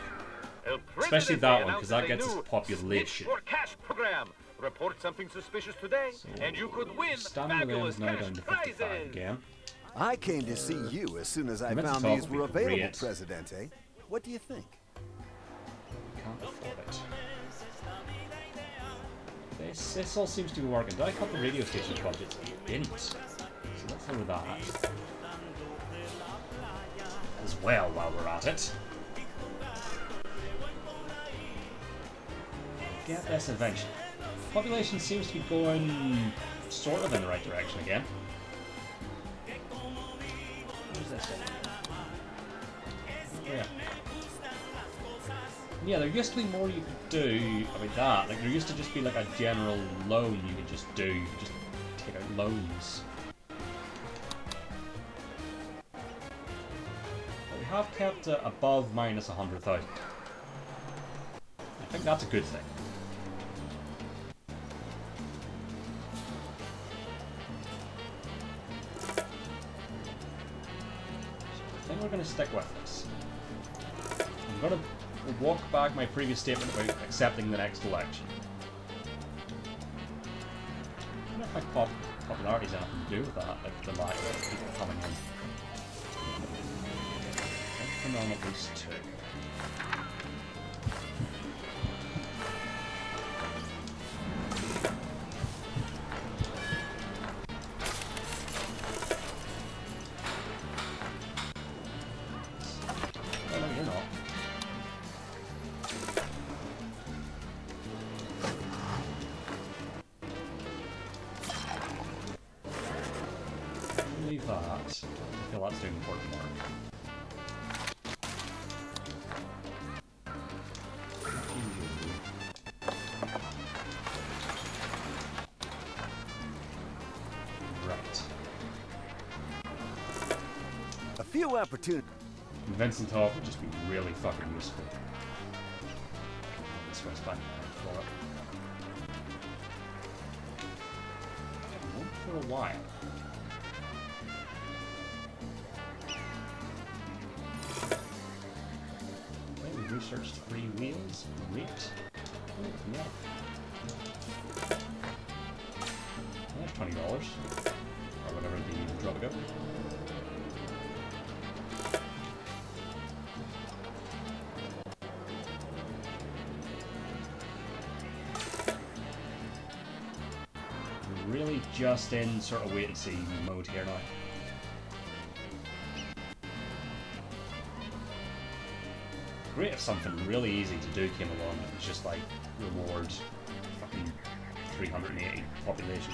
especially that one because that gets us population. Cash program. Report something suspicious today, and you could win fabulous now cash down to 55 prizes. again. I came to see you as soon as I found these were available, Presidente. What do you think? Can't afford it. This all seems to be working. Did I cut the radio station budget? I didn't. So let's go with that. As well, while we're at it. Get this eventually. Population seems to be going sort of in the right direction again. Where's this one? Yeah. Yeah, there used to be more you could do about that. Like, there used to just be like a general loan you could just do. You could just take out loans. But we have kept it above minus 100,000. I think that's a good thing. I think we're going to stick with this. I'm going to walk back my previous statement about accepting the next election. I don't know if my popularity has anything to do with that, like the lack of people coming in. Come on, at least 2. I feel that's doing important work. Right. A few opportunities. Vincent Hall would just be really fucking useful. This one's fine for it. For a while. Researched 3 wheels. Great. Oh, yeah. That's $20. Or whatever the Tropico. Really just in sort of wait and see mode here now. Great if something really easy to do came along that was just like reward fucking 380 population.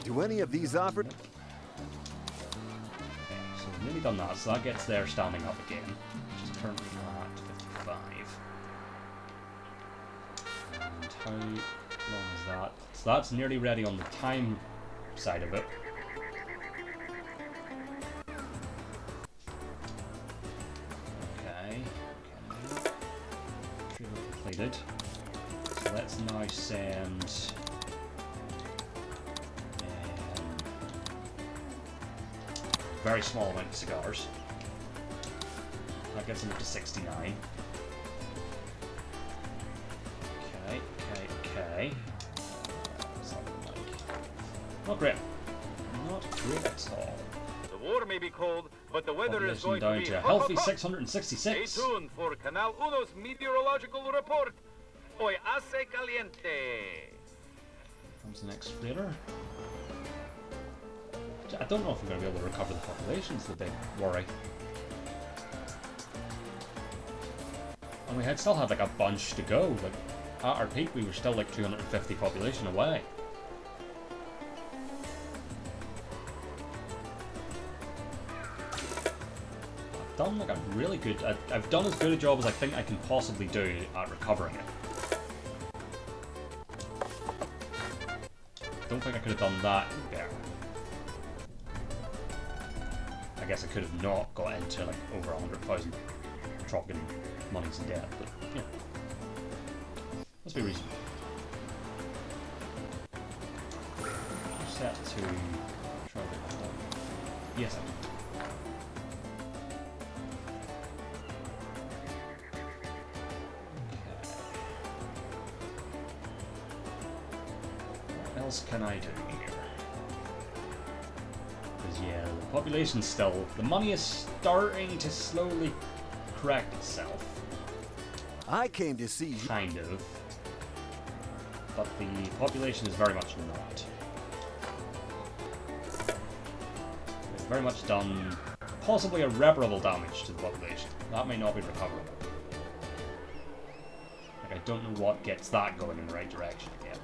Do any of these offer? Okay, so we've nearly done that, so that gets there standing up again, which is currently at 55. And how long is that? So that's nearly ready on the time side of it. completed. So let's now send very small amount of cigars. That gets them up to 69. Okay. Not great. Not great at all. The war may be cold, but the weather is Population going down to be to a hot, healthy hot, hot. 666. Stay tuned for Canal Uno's meteorological report. Hoy hace caliente. Comes the next freighter. I don't know if we're going to be able to recover the population, is the big worry. And we had still had like a bunch to go. Like at our peak, we were still like 250 population away. I've done like a really good. I've done as good a job as I think I can possibly do at recovering it. Don't think I could have done that better. I guess I could have not got into like over 100,000 Tropican monies in debt, but yeah. Let's be reasonable. Set to try to yes, I do. What else can I do here? Because yeah, the population's still, the money is starting to slowly correct itself. I came to see you. Kind of. But the population is very much not. It's very much done possibly irreparable damage to the population. That may not be recoverable. Like, I don't know what gets that going in the right direction again.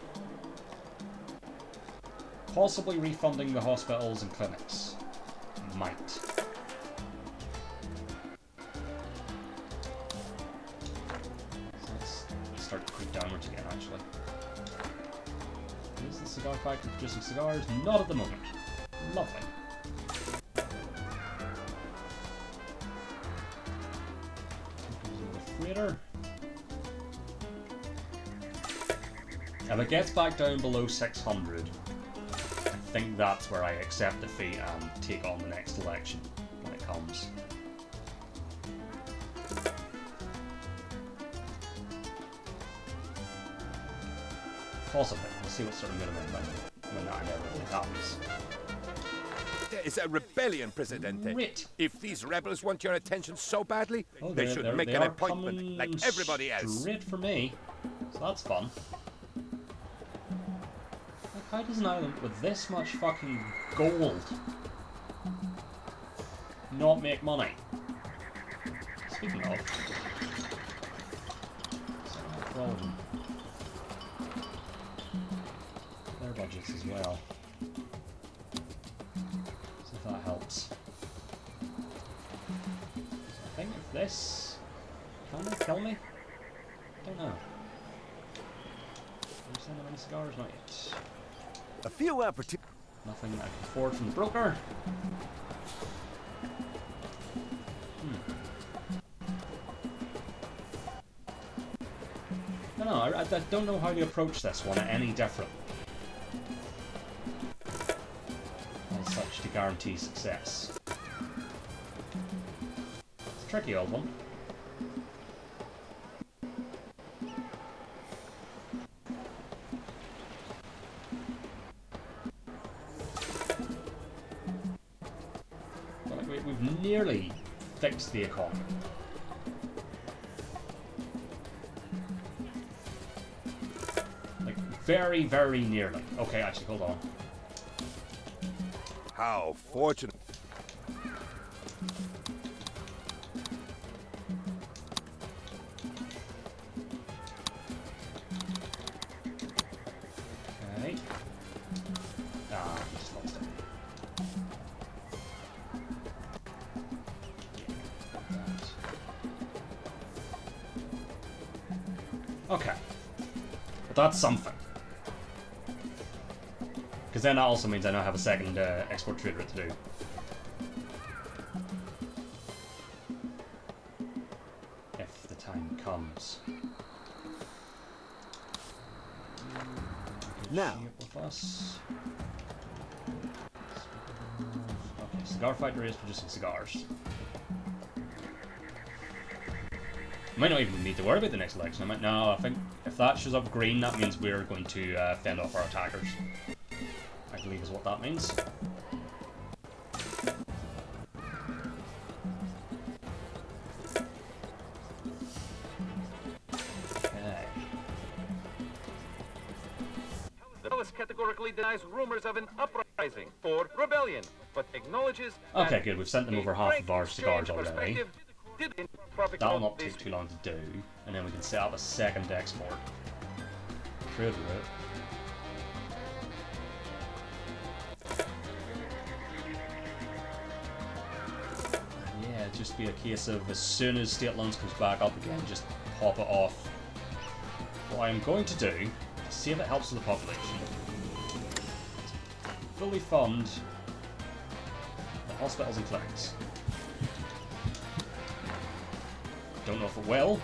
Possibly refunding the hospitals and clinics. Might. Start to creep downwards again, actually. Is the cigar factory producing cigars? Not at the moment. Lovely. The freighter. If it gets back down below 600, I think that's where I accept defeat and take on the next election when it comes. Possibly. We'll see what sort of minimum when that inevitably happens. There is a rebellion, Presidente. Great. If these rebels want your attention so badly, Oh, they should make they an are appointment coming like everybody else. Straight for me. So that's fun. Like, how does an island with this much fucking gold not make money? Speaking of, all of them. Their budgets as well. So if that helps. So I think if this can they kill me? Don't know. Can we send them any cigars? Not yet. A few opportunities. Nothing I can afford from the broker. I don't know, I don't know how to approach this one any different. As such to guarantee success. It's a tricky old one. But like, we've nearly fixed the economy. Very, very nearly. Okay, actually, hold on. How fortunate. Okay. Ah, we just lost it. Okay. But that's something. Because then that also means I now have a second export trader to do. If the time comes. Now. With us. Okay, cigar factory is producing cigars. Might not even need to worry about the next election. No, I think if that shows up green, that means we're going to fend off our attackers. I believe is what that means. Okay. The palace categorically denies rumors of an uprising or rebellion, but acknowledges Okay, that good. We've sent them over half of our cigars already. That'll not take too long to do, and then we can set up a second export. Trade route. Yeah, it'd just be a case of as soon as state loans comes back up again, just pop it off. What I'm going to do, to see if it helps with the population, fully fund the hospitals and clinics. Don't know if it will.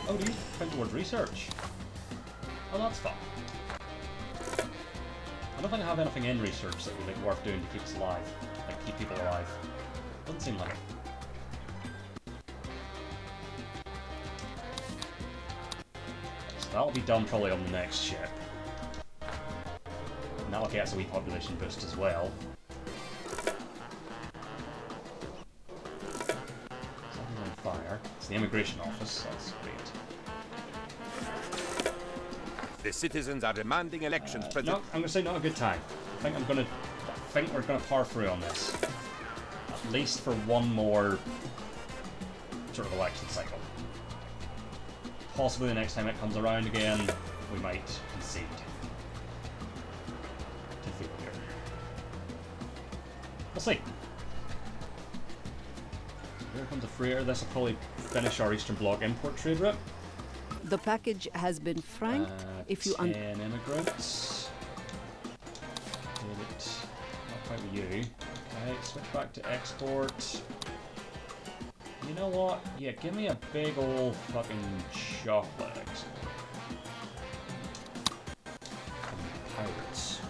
Oh, do you count towards research? Oh, that's fun. I don't think I have anything in research that would be worth doing to keep us alive. Like, keep people alive. Doesn't seem like it. So that'll be done probably on the next ship. And that'll get us a wee population boost as well. Fire. It's the immigration office. That's great. The citizens are demanding elections, No, President. I'm gonna say not a good time. I think we're gonna power through on this. At least for one more sort of election cycle. Possibly the next time it comes around again, we might concede. Defeat here. We'll see. Here comes a freighter. This will probably finish our Eastern Bloc import trade route. The package has been franked. If you 10 immigrants. Did it. Not quite with you. Okay, switch back to export. You know what? Yeah, give me a big old fucking chocolate export. And pirates.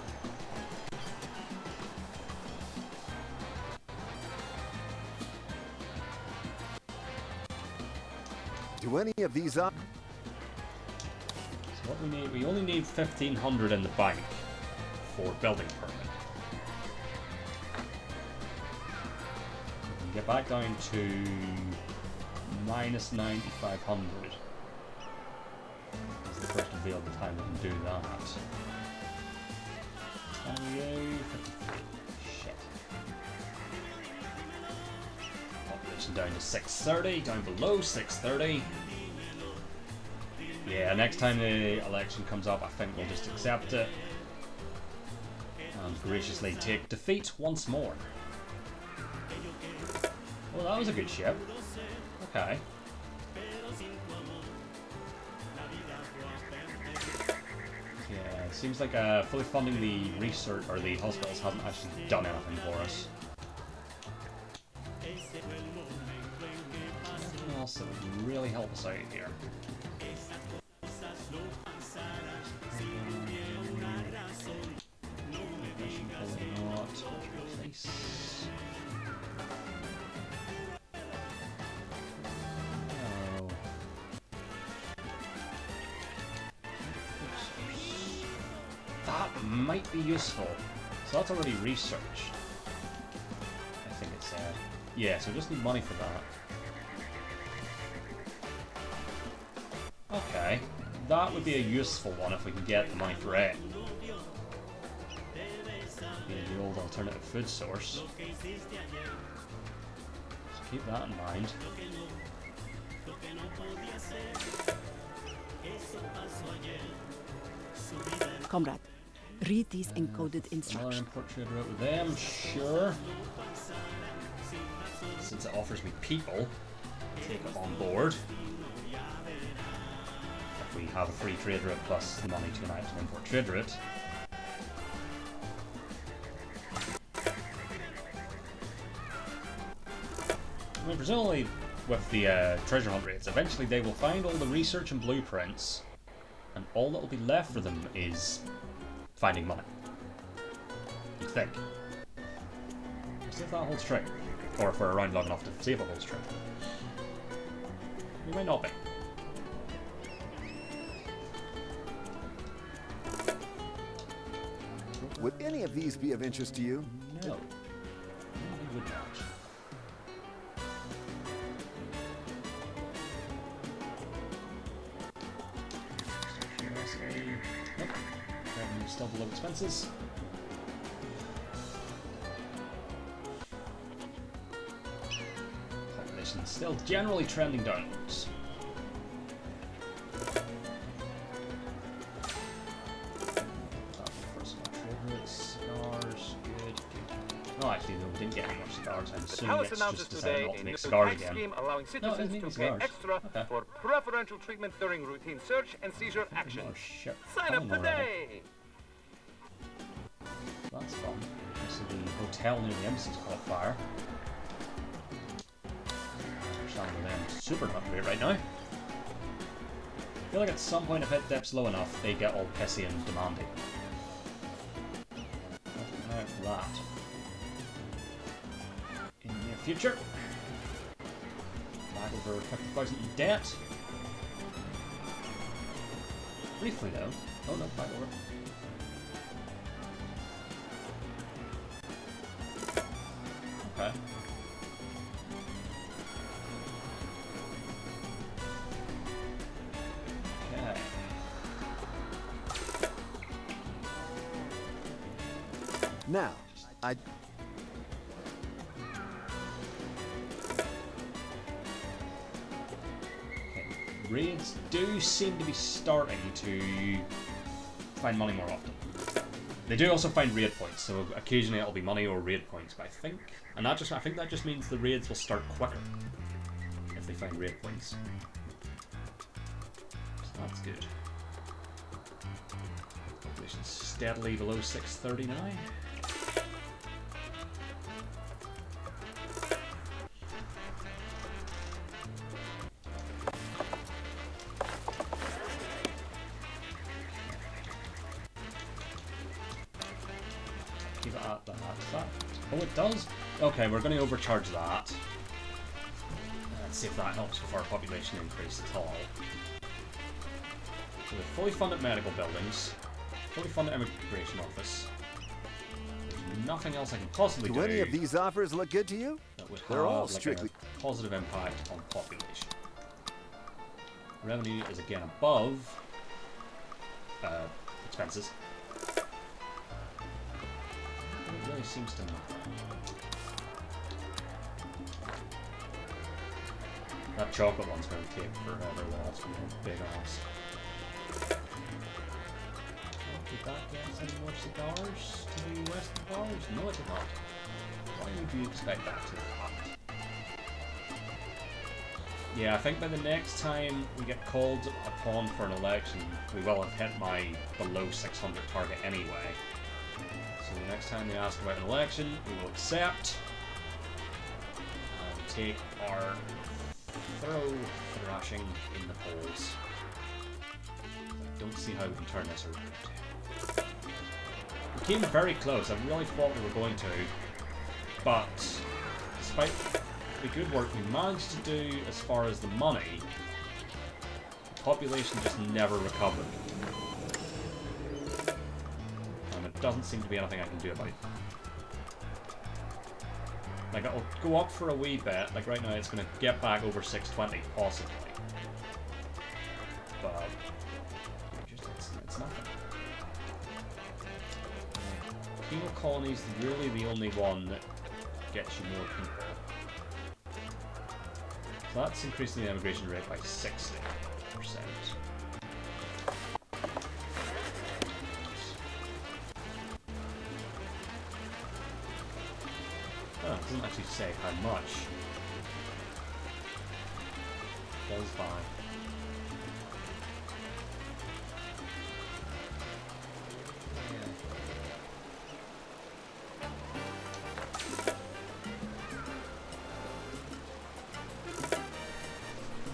Do any of these up? So what we need, we only need 1,500 in the bank for building permit. We can get back down to minus 9,500. It's the first available time we can do that. And we 53. Shit. Population down to 630, down below 630. Yeah, next time the election comes up, I think we'll just accept it and graciously take defeat once more. Well, that was a good ship. Okay. Yeah, it seems like fully funding the research or the hospitals hasn't actually done anything for us. Anything else that would really help us out here? That might be useful. So that's already researched. I think it's yeah, so we just need money for that. Okay. That would be a useful one if we can get the money for it. Yeah, the old alternative food source. Just keep that in mind. Comrade, read these encoded Another instructions. import trade route with them, sure. Since it offers me people, take it on board. If we have a free trade route plus the money to enact an import trade route. I mean, presumably with the treasure hunt rates, eventually they will find all the research and blueprints and all that'll be left for them is finding money. You'd think. Let's see if that holds true. Or if we're around long enough to see if it holds true. We might not be. Would any of these be of interest to you? No. No, they would not. Nope. Revenue still below expenses. Population still generally trending downwards. Cigars, good. No, actually, no, we didn't get any more cigars. I'm The assuming palace it's announces just decided today not a to new make cigars tax again. scheme allowing No, citizens it's making to pay cigars. extra Okay. for preferential treatment during routine search and seizure action. Oh shit. Sign up Fine already. today! That's fun. So the hotel near the embassy's caught fire. Sounding them super not great right now. I feel like at some point if it dips low enough, they get all pissy and demanding. Now for that. In the near future. Back over 50,000 in debt. Briefly though. Oh no, back over. Okay. Okay. Now, I... Okay. Raids do seem to be starting to find money more often. They do also find raid points, so occasionally it'll be money or raid points, but I think that just means the raids will start quicker if they find raid points. So that's good. Population steadily below 639. Keep it at that. Oh, it does? Okay, we're going to overcharge that. Let's see if that helps with our population increase at all. So with fully funded medical buildings, fully funded immigration office, there's nothing else I can possibly do. Do any of these offers look good to you? That would They're have all like strictly a positive impact on population. Revenue is again above expenses. It really seems to matter. That chocolate one's going to take forever though, that's going to be big ass. Did that get us any more cigars to the Western bars? No, it did not. Why would you expect that to happen? Yeah, I think by the next time we get called upon for an election, we will have hit my below 600 target anyway. So the next time they ask about an election, we will accept and take our thorough thrashing in the polls. I don't see how we can turn this around. We came very close. I really thought we were going to, but despite the good work we managed to do as far as the money, the population just never recovered. And it doesn't seem to be anything I can do about it. Like, it'll go up for a wee bit, like right now it's going to get back over 620, possibly. But, it's nothing. Penal colony is really the only one that gets you more people. So that's increasing the immigration rate by 60%. Oh, it doesn't actually say how much. It does buy.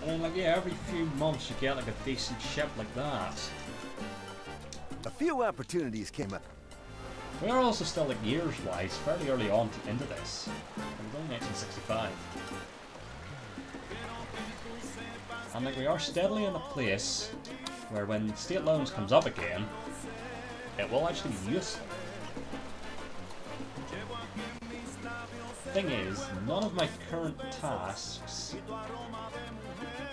And then, like, yeah, every few months you get like a decent ship like that. few opportunities came up. We are also still, like, years-wise, fairly early on into this. It was only 1965. And, like, we are steadily in a place where when state loans comes up again, it will actually be useful. Thing is, none of my current tasks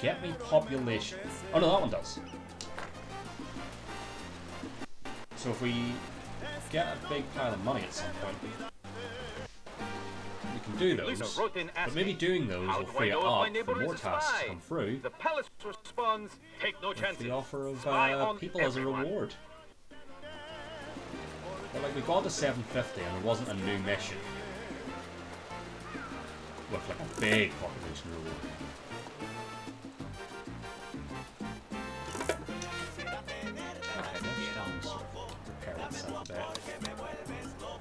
get me population. Oh no, that one does. So if we get a big pile of money at some point, we can do those. But maybe doing those will free it up for more tasks to come through. The palace responds, take no chances. The offer of people as a reward. But like we got to 750 and there wasn't a new mission with like a big population reward. Okay, they're starting to sort of prepare itself a bit.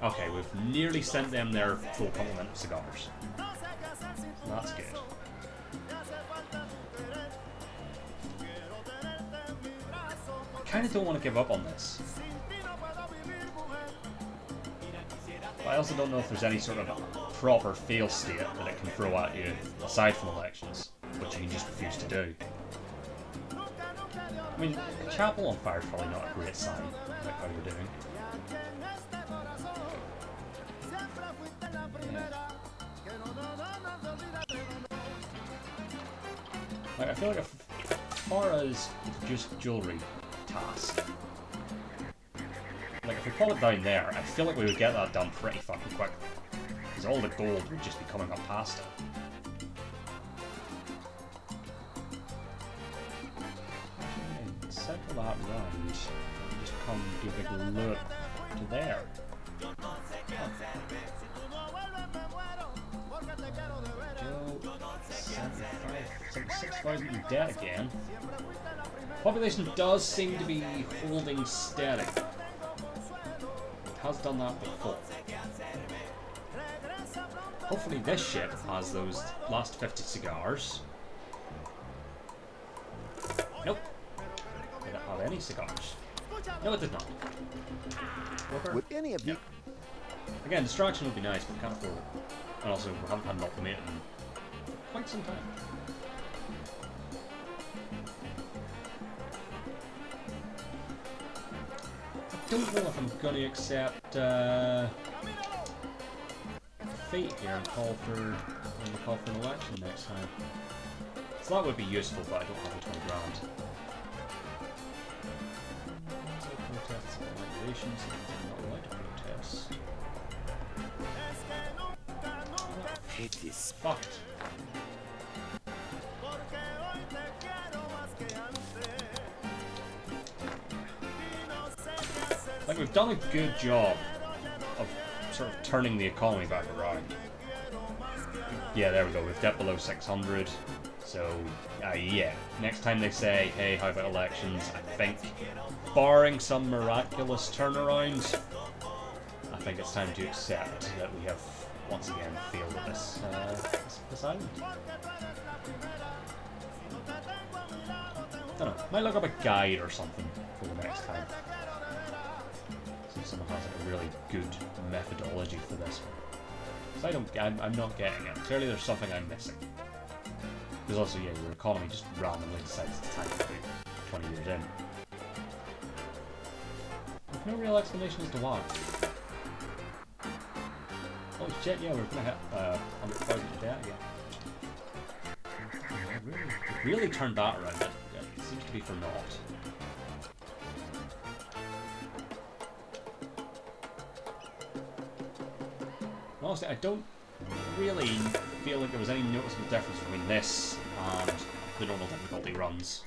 Okay, we've nearly sent them their full complement of cigars. That's good. I kind of don't want to give up on this. But I also don't know if there's any sort of proper fail state that it can throw at you aside from elections, which you can just refuse to do. I mean, a chapel on fire is probably not a great sign, like how you're doing. Yeah. Like, I feel like as far as just jewellery task, like if we put it down there, I feel like we would get that done pretty fucking quick. Because all the gold would just be coming up past it. Actually, circle that round. Just come do a big loop to there. Joe, 76,000 in debt again. Population does seem to be holding steady. It has done that before. Hopefully this ship has those last 50 cigars. Nope. Did it have any cigars? No, it did not. Would any of you... Again, distraction would be nice, but we can't afford it. And also, we haven't had an ultimatum in quite some time. I don't know if I'm going to accept fate here and call for an election next time. So that would be useful, but I don't have the 20 grand. So protests and regulations, I'm not allowed to protest. It is fucked. Like, we've done a good job of sort of turning the economy back around. Yeah, there we go, we've dipped below 600. So, yeah, next time they say, hey, how about elections, I think, barring some miraculous turnaround, I think it's time to accept that we have once again failed at this island. I don't know, might look up a guide or something for the next time. See if someone has like a really good methodology for this one. Because I'm not getting it. Clearly there's something I'm missing. Because also, yeah, your economy just randomly decides to tank about 20 years in. With no real explanation as to why. Oh shit, yeah, we're gonna hit 100,000 debt again. Really turned that around. It seems to be for naught. Honestly, I don't really feel like there was any noticeable difference between this and the normal difficulty runs.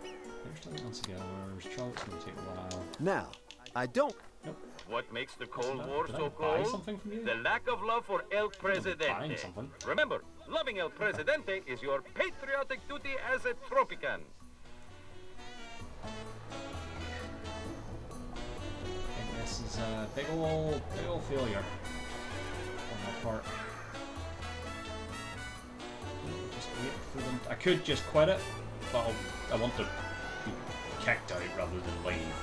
There's still on cigars. Charlotte's gonna take a while. Now, I don't... Nope. What makes the Cold War Did so I buy cold? something from you? The lack of love for El Presidente. Something. Remember, loving El Presidente is your patriotic duty as a Tropican. I think this is a big old failure on my part. Just wait for them. I could just quit it, but I want to be kicked out rather than leave.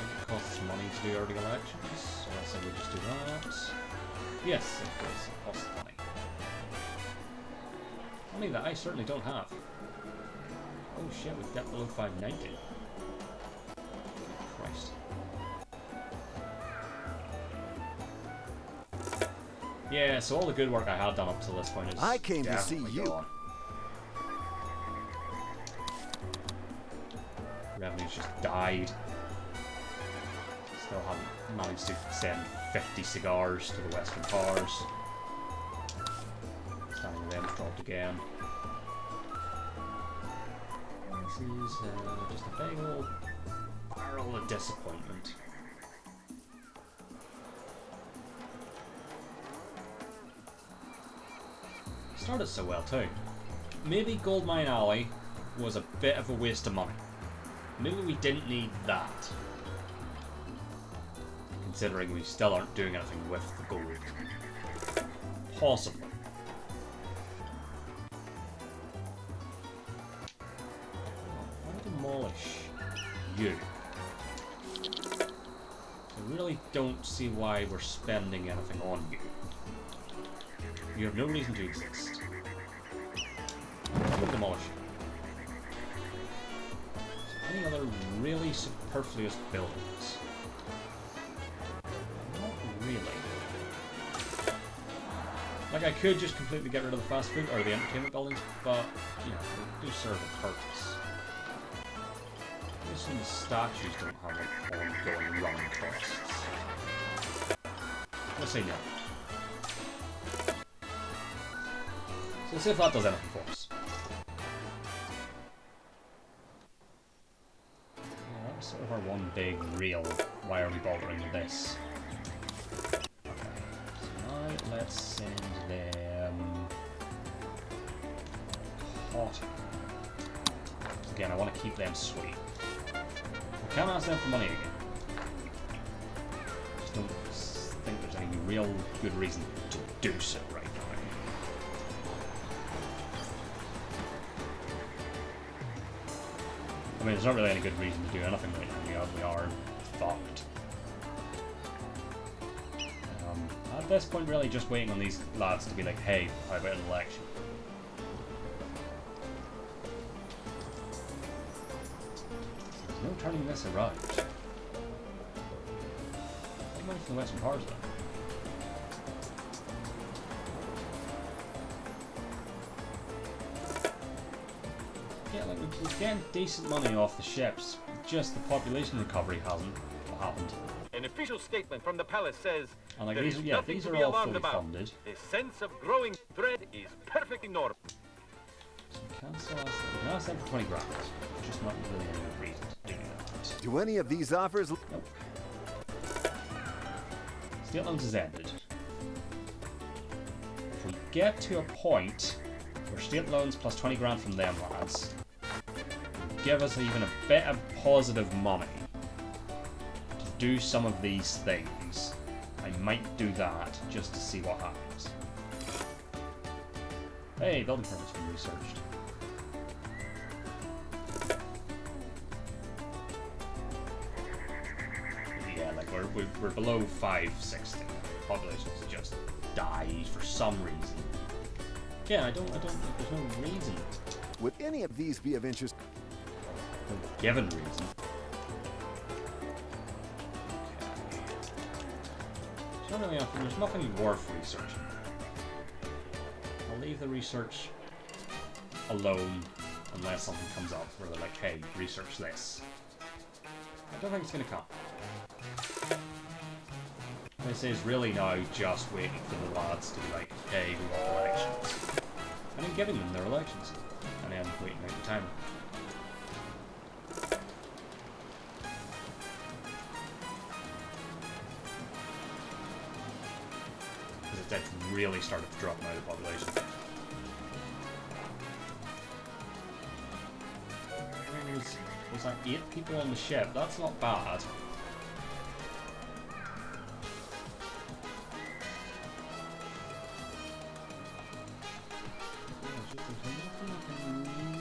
It costs money to do early elections, so let's say we just do that. Yes, it does. It costs money. Money that I certainly don't have. Oh shit, we've got below 590. Christ. Yeah, so all the good work I had done up to this point is I came to see you. gone. Revenue's just died. Still haven't managed to send 50 cigars to the Western Powers. Standing rent dropped again. This is just a big old barrel of disappointment. Started so well too. Maybe Goldmine Alley was a bit of a waste of money. Maybe we didn't need that. Considering we still aren't doing anything with the gold. Possibly. I'll demolish you. I really don't see why we're spending anything on you. You have no reason to exist. I'm gonna demolish you. Any other really superfluous buildings? Not really. Like, I could just completely get rid of the fast food or the entertainment buildings, but, you know, they do serve a purpose. Just some statues don't have, like, ongoing running costs. I'm gonna say no. So let's see if that does anything for us. Yeah, that's sort of our one big real, why are we bothering with this? Okay, so now let's send them hot. Again, I want to keep them sweet. We can't ask them for money again. Just don't think there's any real good reason to do so right now. I mean, there's not really any good reason to do anything right now. We are fucked. At this point, really just waiting on these lads to be like, hey, how about an election? There's no turning this around. What money from the Western Powers then? Yeah, like we're getting decent money off the ships, just the population recovery hasn't happened. An official statement from the palace says And like there these, is yeah, nothing these to are be all alarmed fully about. funded. The sense of growing dread is perfectly normal. So we can ask them for 20 grand. Just not really any good reason to do that. Do any of these offers? Nope. State loans is ended. If we get to a point where state loans plus 20 grand from them lads give us even a bit of positive money to do some of these things, I might do that just to see what happens. Hey, building permits been researched. Yeah, like we're below 560. Population's just died for some reason. Yeah, I don't. There's no reason. Would any of these be of interest? No given reason. Okay. There's nothing worth researching. I'll leave the research alone unless something comes up where they're like, hey, research this. I don't think it's going to come. This is really now just waiting for the lads to be like, hey, we want elections. And then giving them their elections. And then waiting out the time. Because it did really started to drop now the population. There's like 8 people on the ship. That's not bad.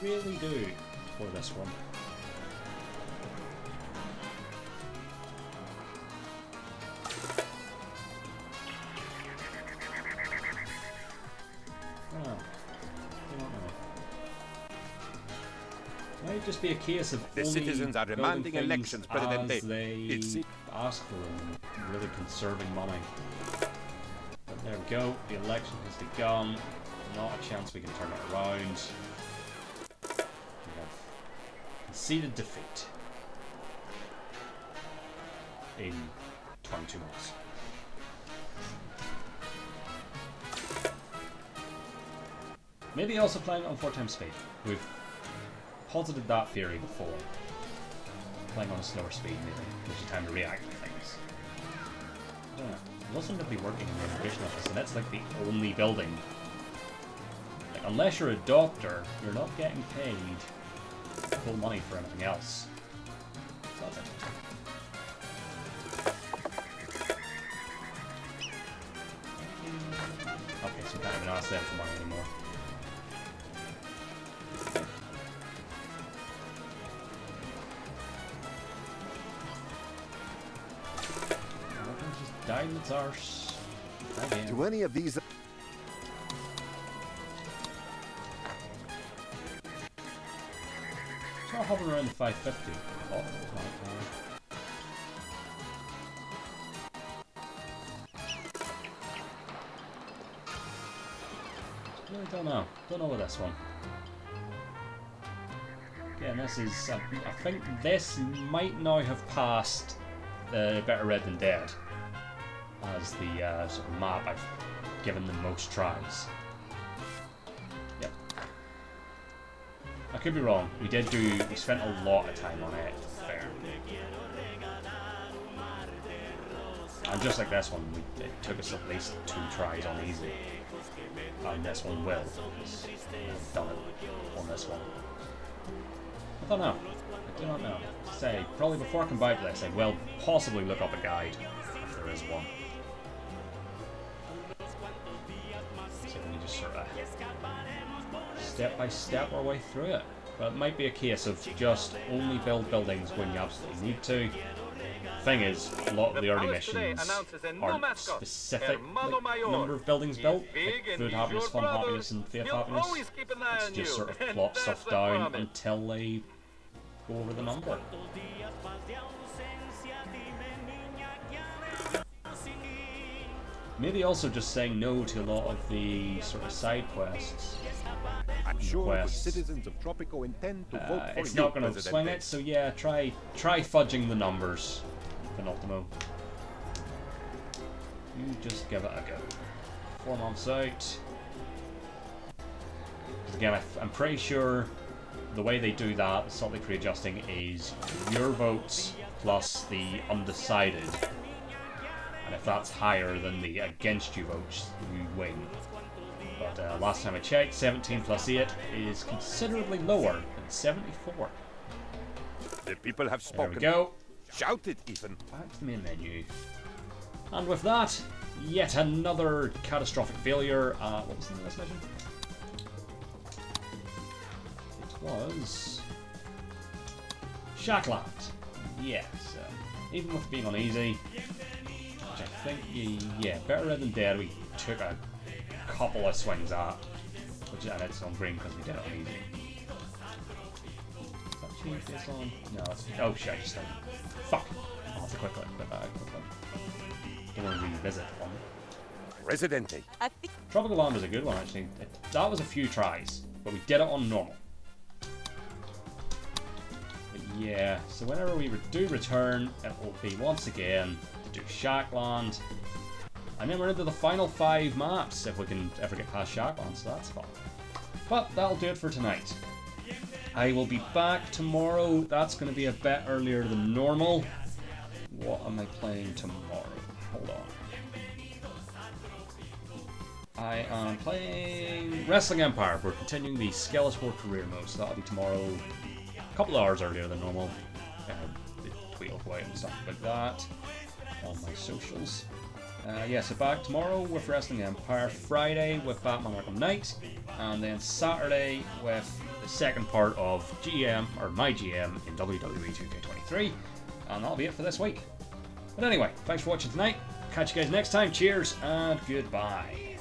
Really do before this one. Might just be a case of The only citizens are demanding building elections, things Presidente. as they It's- ask for them, really conserving money. But there we go, the election has begun. Not a chance we can turn it around. We have conceded defeat in 22 months. Maybe also playing it on 4 times speed. We've posited that theory before. Playing on a slower speed maybe gives you time to react to things. Yeah, it doesn't really be working in the immigration office, and that's like the only building. Like, unless you're a doctor, you're not getting paid full money for anything else. So that's interesting. Okay, so we can't even ask them for money anymore. Died in its arse. Do any of these... It's not hovering around the 550. Oh, really don't know. Don't know with this one. Again, this is... I think this might now have passed Better Red Than Dead as the sort of map I've given the most tries. Yep. I could be wrong. We spent a lot of time on it. Fair. And just like this one, it took us at least 2 tries on easy. And this one will. I've done it on this one. I don't know. I do not know. Say, probably before I come back to this, I will possibly look up a guide, if there is one. So we can just sort of step by step our way through it. But it might be a case of just only build buildings when you absolutely need to. Thing is, a lot of the early missions aren't specific like, number of buildings built, like food happiness, fun happiness, and faith happiness. It's just sort of plot stuff down until they go over the number. Maybe also just saying no to a lot of the sort of side quests. I'm sure the citizens of Tropico intend to vote for it's you, not going to Presidente. swing it, so yeah, try fudging the numbers, Penultimo. You just give it a go. 4 months out. Again, I'm pretty sure the way they do that, subtly pre-adjusting, is your votes plus the undecided. And if that's higher than the against you votes, you win. But last time I checked, 17 plus 8 is considerably lower than 74. The people have spoken. There we go. Shout it, Ethan. Back to the main menu. And with that, yet another catastrophic failure. What was the name of this mission? It was Shackland. Yes. Even with being on easy, which I think, yeah, Better Red Than Dead, we took a couple of swings at, and it's on green because we did it on easy. Does that change this on? No, it's, oh shit, I just think. Fuck! I'll have to quickly put that out quickly. Don't want to revisit one. Presidente. Tropical Land was a good one actually. That was a few tries, but we did it on normal. But yeah, so whenever we do return, it will be once again to do Shackland. And then we're into the final 5 maps if we can ever get past Shackland, so that's fun. But that'll do it for tonight. I will be back tomorrow. That's going to be a bit earlier than normal. What am I playing tomorrow? Hold on. I am playing Wrestling Empire. We're continuing the Skeletor career mode, so that'll be tomorrow. A couple of hours earlier than normal. The tweet will go out and stuff like that on my socials. Yeah, so back tomorrow with Wrestling Empire, Friday with Batman Arkham Knight, and then Saturday with the second part of GM, or my GM, in WWE 2K23. And that'll be it for this week. But anyway, thanks for watching tonight. Catch you guys next time. Cheers and goodbye.